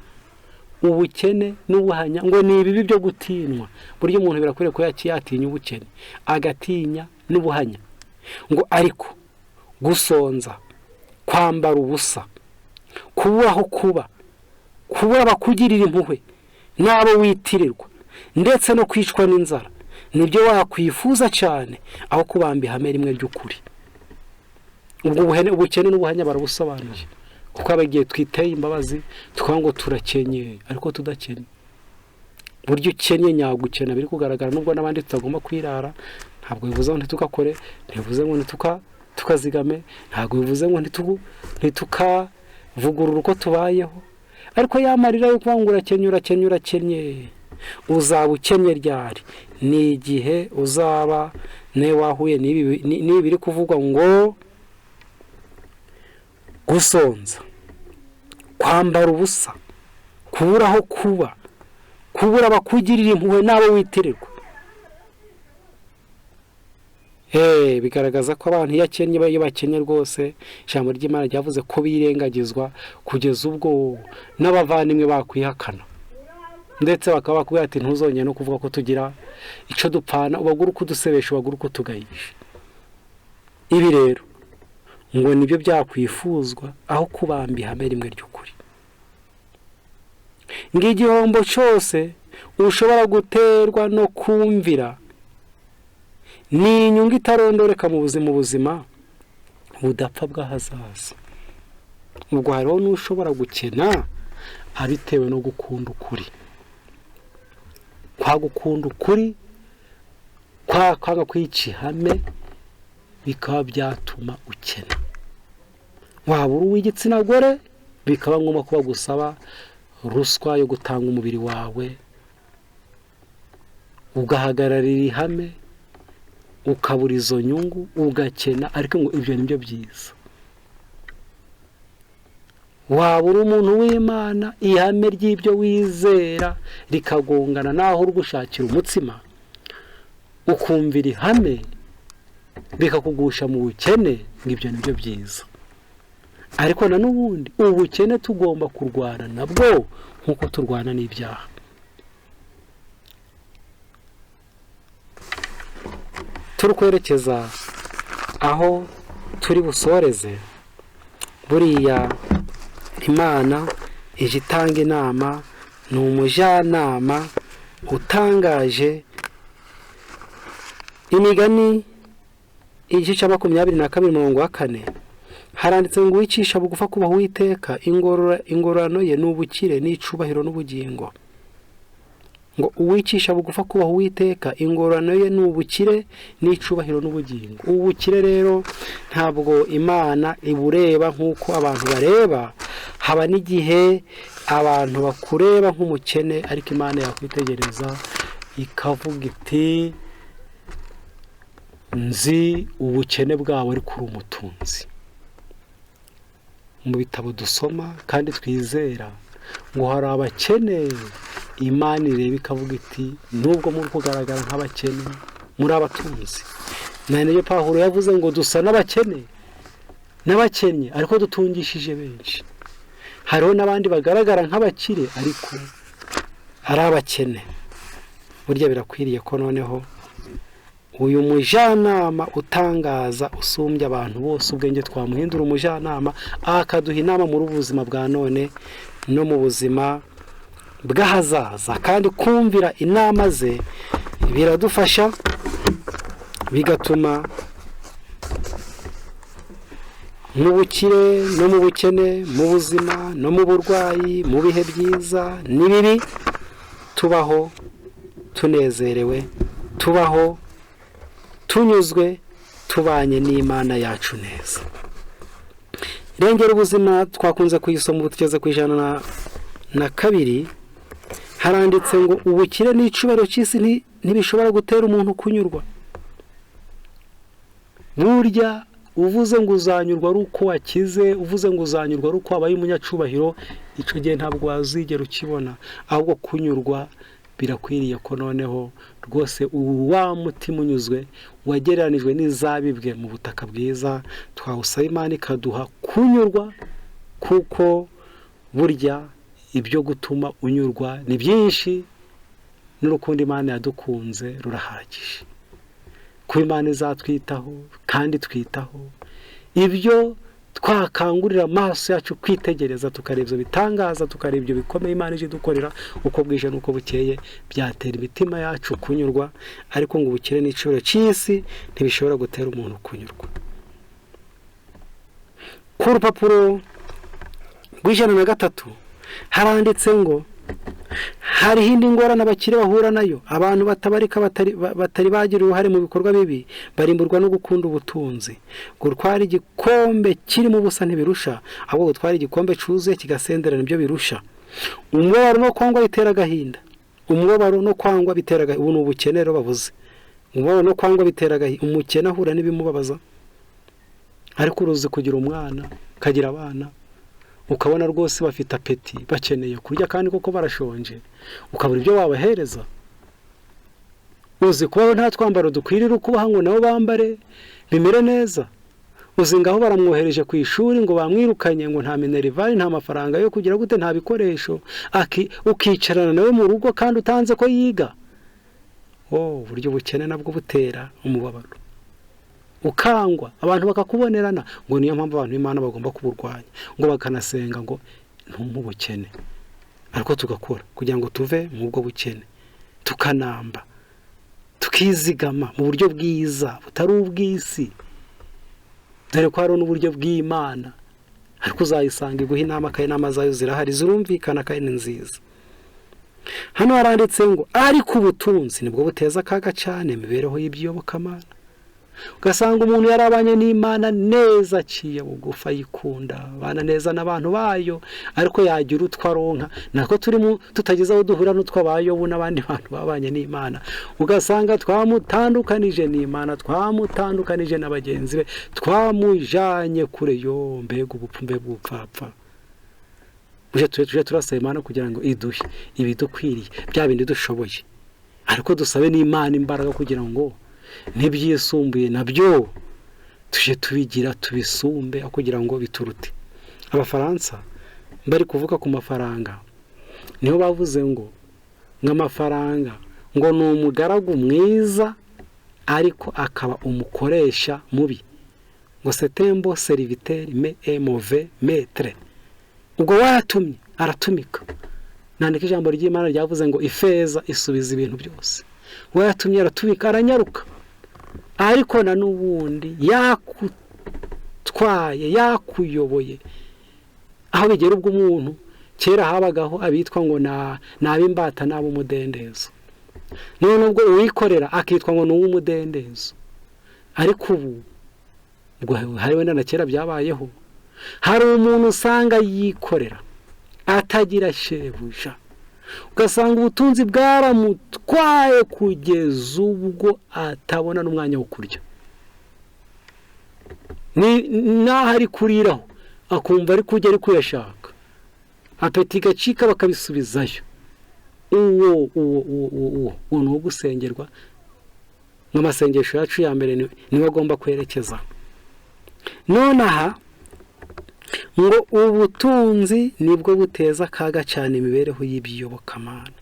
Speaker 1: Ubukene n'ubuhanya ngo ni ibi byo gutinywa. Burya umuntu birakwiriye ko yatinya ubukene agatinya n'ubuhanya. Ngo ariko gusonza, kwambara ubusa, kubaho kuba, kubura bakugirira impuhwe n'abo witirirwa, ndetse no kwicwa n'inzara, nibyo wakwifuza cyane aho kubamba ihame rimwe ry'ukuri. Ubwo ubukene n'ubuhanya barabusobanuye, kuko abagiye twiteye imbabazi twango turakenye ariko tudakene. Buryo ukenye nyagukena biri kugaragara, nubwo n'abandi tutagomba kwirara. Ntabwo bivuze ngo ntitukakore, ntibivuze ngo tukazigame, ntabwo bivuze ngo ntitukavugurura uko tubayeho. Ariko yamarira yo kwangura urakenye uzaba ukenye ryari? Ni igihe uzaba ne wahuye n'ibi biri kuvugwa ngo gusonza, kwambara ubusa, kuburaho kuba, kubura bakugirira impuhwe n'abo witirirwa. Bigaragaza ko abantu yakenye bakenye rwose. Ijambo ry'Imana ryavuze ko birengagizwa kugeza ubwo n'abavandimwe bakwihakana, ndetse bakaba bakubwira ati ntuzongeye no kuvuga ko tugira icyo dupfana, ubagura uko dusebesha, ubagura uko tugayisha. Ibi rero ngo nibyo byakwifuzwa aho kubamba ihame rimwe ry'ukuri. Ng'igihombo cyose ushobora guterwa no kumvira ni inyungu itarondoreka mu buzima budapfa bw'ahazaza. ubwo hariho n'ushobora gukena abitewe no gukunda ukuri. Kwa gukunda ukuri kwanga kwica ihame bikaba byatuma ukena. Waba uri uw'igitsina gore bikaba ngombwa kuba gusaba ruswa yo gutanga umubiri wawe, ugahagararira ihame, ukabura izo nyungu, ugakena, ariko ngo ibyo nibyo byiza. Waba uri umuntu w'Imana, ihame ry'ibyo wizera rikagongana naho uri gushakira umutsima, ukumvira ihame bikakugusha mu bukene, ngo ibyo nibyo byiza. Ariko na n'ubundi ubukene tugomba kurwana nabwo nk'uko turwana n'ibyaha. Turi kwerekeza aho turi busoreze, buriya Imana ije itanga inama, ni umujyanama utangaje. Imigani igice cya 22:4 haranditse ngo wicisha bugufa kubaha Uwiteka, ingororano ye n'ubukire n'icubahiro n'ubugingo. Ngo uwicisha bugufa kubaha Uwiteka, ingororano ye n'ubukire n'icubahiro n'ubugingo. Ubukire rero ntabwo Imana ibureba nk'uko abantu bareba. Haba n'igihe abantu bakureba nk'umukene, ariko Imana yakwitegereza ikavuga iti nzi ubukene bwawe ariko uri umutunzi. Mu bitabo dusoma kandi twizera ngo hari abakene Imana ireba ikavuga iti nubwo muri kugaragara nk'abakene muri abatunzi. Nayo Pawulo yavuze ngo dusa n'abakene n'abakennye ariko dutungishije benshi. Hariho n'abandi bagaragara nk'abakire ariko ari abakene. Burya birakwiriye ko noneho uyu mujyanama utangaza usumbya abantu bose ubwenge twamuhindura umujyanama, akaduha inama muri ubuzima bwa none no mu buzima bw'ahazaza. Kandi kumvira inama ze biradufasha, bigatuma mu bukire no mu bukene, mu buzima no mu burwayi, mu bihe byiza n'ibibi, tubaho tunezerewe, tubaho tunyuzwe, tubanye n'Imana yacu neza. Irengera ubuzima twakunze kuyisoma ubu tugeze ku 102. Haranditse ngo ubukire n'icubahiro cy'isi ntibishobora gutera umuntu kunyurwa. Burya uvuze ngo uzanyurwa ari uko wakize, uvuze ngo uzanyurwa ari uko wabaye umunyacubahiro, icyo gihe ntabwo wazigera ukibona. Ahubwo kunyurwa birakwiriye ko noneho rwose wa mutima unyuzwe wagereranijwe n'izabibwe mu butaka bwiza, twawusaba Imana ikaduha kunyurwa, kuko burya ibyo gutuma unyurwa ni byinshi, n'urukundo Imana yadukunze rurahagije. Ko Imana izatwitaho kandi twitaho ibyo twakangurira amaso yacu kwitegereza, tukareba ibyo bitangaza, tukareba ibyo bikomeye Imana ije dukorera uko bwije n'uko bukeye, byatera imitima yacu kunyurwa. Ariko ngo ubukire n'icubahiro cy'isi ntibishobora gutera umuntu kunyurwa. Ku rupapuro rw'103 haranditse ngo hariho indi ngorane abakire bahura nayo. Abantu batabarika batari bagira uruhare mu bikorwa bibi barimburwa no gukunda ubutunzi. Gutwara igikombe kirimo ubusa ntibirusha, ahubwo gutwara igikombe cyuzuye kigasendera nibyo birusha. Umubabaro no kwangwa bitera agahinda. Umubabaro no kwangwa bitera agahinda. Ubu ni ubukene rero bavuze. Umubabaro no kwangwa bitera agahinda. Umukene ahura n'ibimubabaza, ariko uruzi kugira umwana, kagira abana, ukabona rwose bafite apeti, bakeneye kurya kandi koko barashonje, ukabura ibyo wabahereza. Uzi kubaho nta twambaro dukwirira ukubaha ngo nabo bambare bimere neza. Uzi ngaho baramwohereje ku ishuri ngo bamwirukanye, ngo nta minerivare, nta mafaranga yo kugira gute, nta bikoresho, ukicarana nawe mu rugo kandi utanze ko yiga. Buryo bukene nabwo butera umubabaro, ukangwa, abantu bakakubonerana. Ngo niyo mpamvu abantu b'Imana bagomba kuburwanya, ngo bakanasenga ngo ntumubukene, ariko tugakora kugira ngo tuve mu bwo bukene, tukanamba tukizigama mu buryo bwiza butari ubw'isi, dore ko hari n'uburyo bw'Imana, ariko uzayisanga iguha inama kandi inama zayo zirahari zirumvikana kandi ni nziza. Hano haranditse ngo ariko ubutunzi nibwo buteza akaga cyane imibereho y'iby'iyobokamana. Ugasanga umuntu yarabanye n'Imana neza, aciye bugufa, yikunda, abana neza n'abantu bayo, ariko yagira utwo aronka. Nako turimo tutageze aho duhura n'utwabayobo n'abandi bantu babanye n'Imana, ugasanga twamutandukanije n'Imana, twamutandukanije na bagenzi be, twamujanye kure. Yo mbega ubupfu, mbega ubupfapfa. Tuje turasaba Imana kugira ngo iduhe ibidukwiriye, bya bindi dushoboye, ariko dusabe n'Imana imbaraga kugira ngo n'ibyisumbuye nabyo tuje tubigira, tubisumbe, kugira ngo biturute. Abafaransa bari kuvuga ku mafaranga, niho bavuze ngo nk'amafaranga ngo ni umugaragu mwiza ariko akaba umukoresha mubi, ngo setembo serviteur mais un mauvais maître. Ubwo watumye aratumika. Nandika ijambo ry'Imana ryavuze ngo ifeza isubiza ibintu byose. Watumye aratumika, aranyaruka, ariko na n'ubundi yakutwaye, yakuyoboye, aho bigera ubwo umuntu kera habagaho abitwa ngo n'ab'imbata n'ab'umudendezo, none ubwo uwikorera akitwa ngo n'uw'umudendezo. Ariko ubu ubwo hari wenda na kera byabayeho, hari umuntu usanga yikorera atagira shebuja, ugasanga ubutunzi bwaramutwaye kugeza ubwo atabona n'umwanya wo kurya, naho ari kuriraho akumva ari kurya, ari kuyashaka, apeti gacika bakabisubizayo. Uwo ni uwo gusengerwa. Nk'amasengesho yacu ya mbere niwe agomba kwerekeza. None aha ngo ubutunzi nibwo buteza akaga cyane imibereho y'iby'iyobokamana.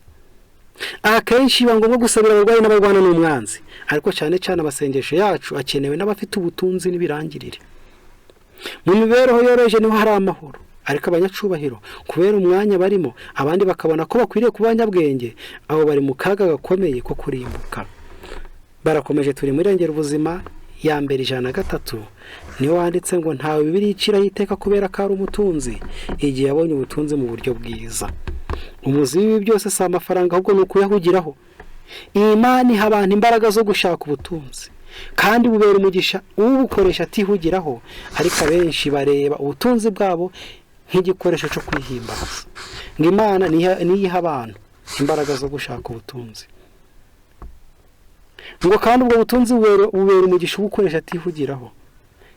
Speaker 1: Akenshi biba ngombwa gusabira abarwayi n'abarwana n'umwanzi, ariko cyane cyane amasengesho yacu akenewe n'abafite ubutunzi n'ibirangirire. Mu mibereho yoroheje niho hari amahoro, ariko abanyacubahiro kubera umwanya barimo, abandi bakabona ko bakwiriye kuba abanyabwenge, abo bari mu kaga gakomeye ko kurimbuka. Barakomeje, turi muri Irengera Ubuzima ya mbere 103, niho wanditse ngo ntawe Bibiliya iciraho iteka kubera ko ari umutunzi igihe yabonye ubutunzi mu buryo bwiza. Umuzi w'ibi byose si amafaranga, ahubwo ni ukuyahugiraho. Imana iha abantu imbaraga zo gushaka ubutunzi, kandi bubera umugisha ubukoresha atihugiraho, ariko abenshi bareba ubutunzi bwabo nk'igikoresho cyo kwihimbaza. Ngo Imana niyiha abantu imbaraga zo gushaka ubutunzi, ngo kandi ubwo butunzi bubera umugisha ubukoresha atihugiraho.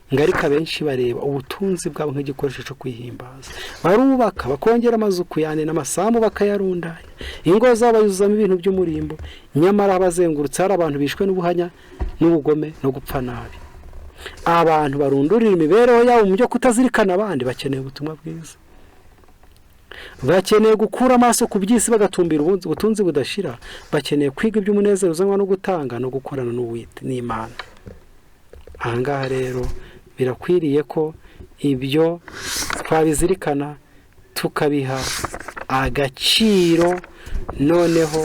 Speaker 1: Ngo ariko abenshi bareba ubutunzi bwabo nk'igikoresho cyo kwihimbaza. Barubaka, bakongera amazu kuyane n'amasambu bakayarundanya, ingo zabo bayuzuzamo ibintu by'umurimbo, nyamara abazengurutse hari abantu bishwe n'ubuhanya n'ubugome no gupfa nabi. Abantu barundurira imibereho yabo mu byo kutazirikana abandi, bakeneye ubutumwa bwiza, bakeneye gukura amaso ku by'isi bagatumbira ubutunzi budashira, bakeneye kwiga iby'umunezero uzanwa no gutanga no gukorana n'Imana. Ahangaha rero birakwiriye ko ibyo twabizirikana tukabiha agaciro, noneho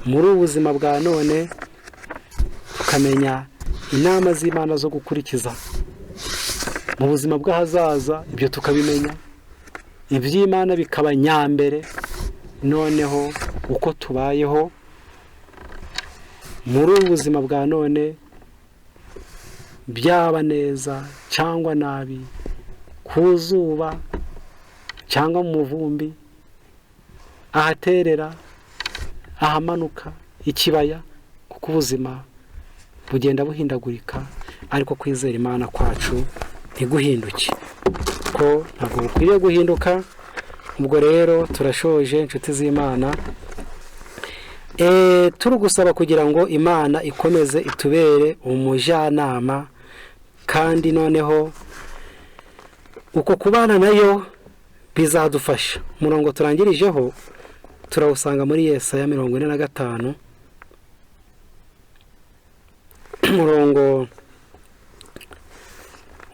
Speaker 1: muri ubuzima bwa none tukamenya inama z'Imana zo gukurikiza mu buzima bw'ahazaza. Ibyo tukabimenya, iby'Imana bikaba nyambere, noneho uko tubayeho muri ubuzima bwa none, byaba neza cyangwa nabi, ku zuba cyangwa mu muvumbi, ahaterera, ahamanuka, ikibaya, kuko ubuzima bugenda buhindagurika, ariko kwizera Imana kwacu ntiguhinduke, ko ntabwo bukwiriye guhinduka. Ubwo rero turashoje inshuti z'Imana, turi gusaba kugira ngo Imana ikomeze itubere umujyanama, kandi noneho uko kubana nayo bizadufasha. Umurongo turangirijeho turawusanga muri Yesaya 45, umurongo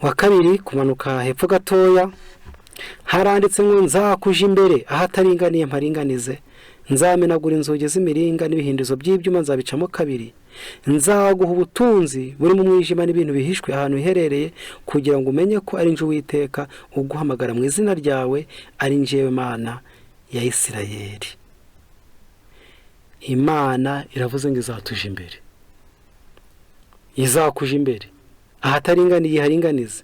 Speaker 1: wa 2 kumanuka hepfo gatoya. Haranditse ngo nzakuje imbere ahataringaniye mparinganize, nzamenagura inzugi z'imiringa n'ibihindizo by'ibyuma nzabicamo kabiri, nzaguha ubutunzi buri mu mwijima n'ibintu bihishwe ahantu hiherereye, kugira ngo umenye ko ari nje Uwiteka uguhamagara mu izina ryawe, ari njyewe Mana ya Isirayeli. Imana iravuze ngo izatuje imbere, izakuje imbere, ahataringaniye haringanize.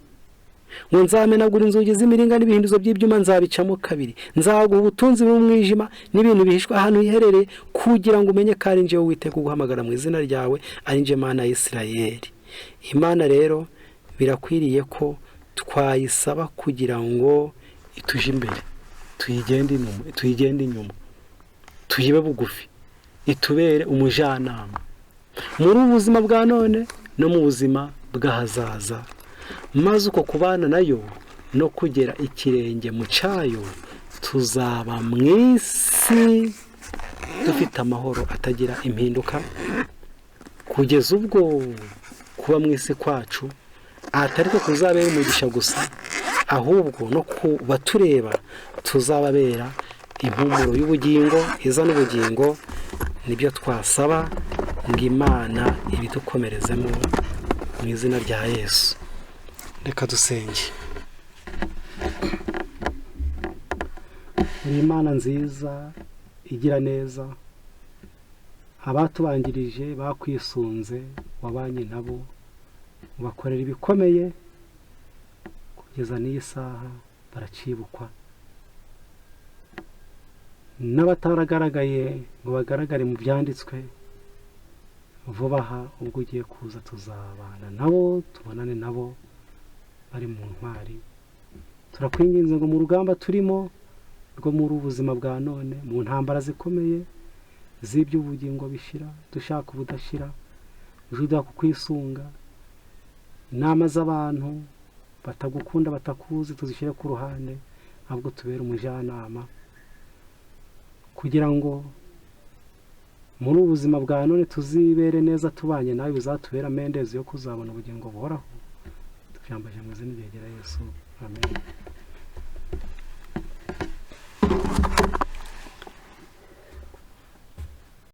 Speaker 1: Ngo nzamenagura inzugi z'imiringa n'ibihindizo by'ibyuma nzabicamo kabiri, nzaguha ubutunzi buri mu mwijima n'ibintu bihishwe ahantu hiherereye, kugira ngo umenye ko ari nje Uwiteka uguhamagara mu izina ryawe, ari nje Mana ya Isirayeli. Imana rero birakwiriye ko twayisaba kugira ngo ituje imbere, tuyigende inyuma, tuyibe bugufi, itubere umujyanama muri ubuzima bwa none no mu buzima bw'ahazaza, maze uko kubana nayo no kugera ikirenge mu cyayo, tuzaba mu isi dufite amahoro atagira impinduka, kugeza ubwo kuba mu isi kwacu atari ko kuzabera umugisha gusa, ahubwo no kuba tureba tuzababera impumuro y'ubugingo, izana ubugingo. Nibyo twasaba ngo Imana ibidukomerezemo mu izina rya Yesu. Reka dusenge. Uri Imana nziza igira neza, abatubanjirije bakwisunze, wabanye nabo, ubakorera ibikomeye, kugeza n'iyi saha baracibukwa. N'abataragaragaye ngo bagaragare mu byanditswe, vuba aha ubwo ugiye kuza tuzabana nabo, tubonane nabo bari mu ntwari. Turakwinginze ngo mu rugamba turimo rwo muri ubuzima bwa none, mu ntambara zikomeye z'iby'ubugingo bishira, dushaka ubudashira, uje uduha kukwisunga. Inama z'abantu batagukunda batakuzi tuzishyire ku ruhande, ahubwo tubere umujyanama, kugira ngo muri ubuzima bwa none tuzibere neza tubanye nawe, bizatubera amendezi yo kuzabona ubugingo buhoraho. Tubyambaje mu izina rya Yesu, amen.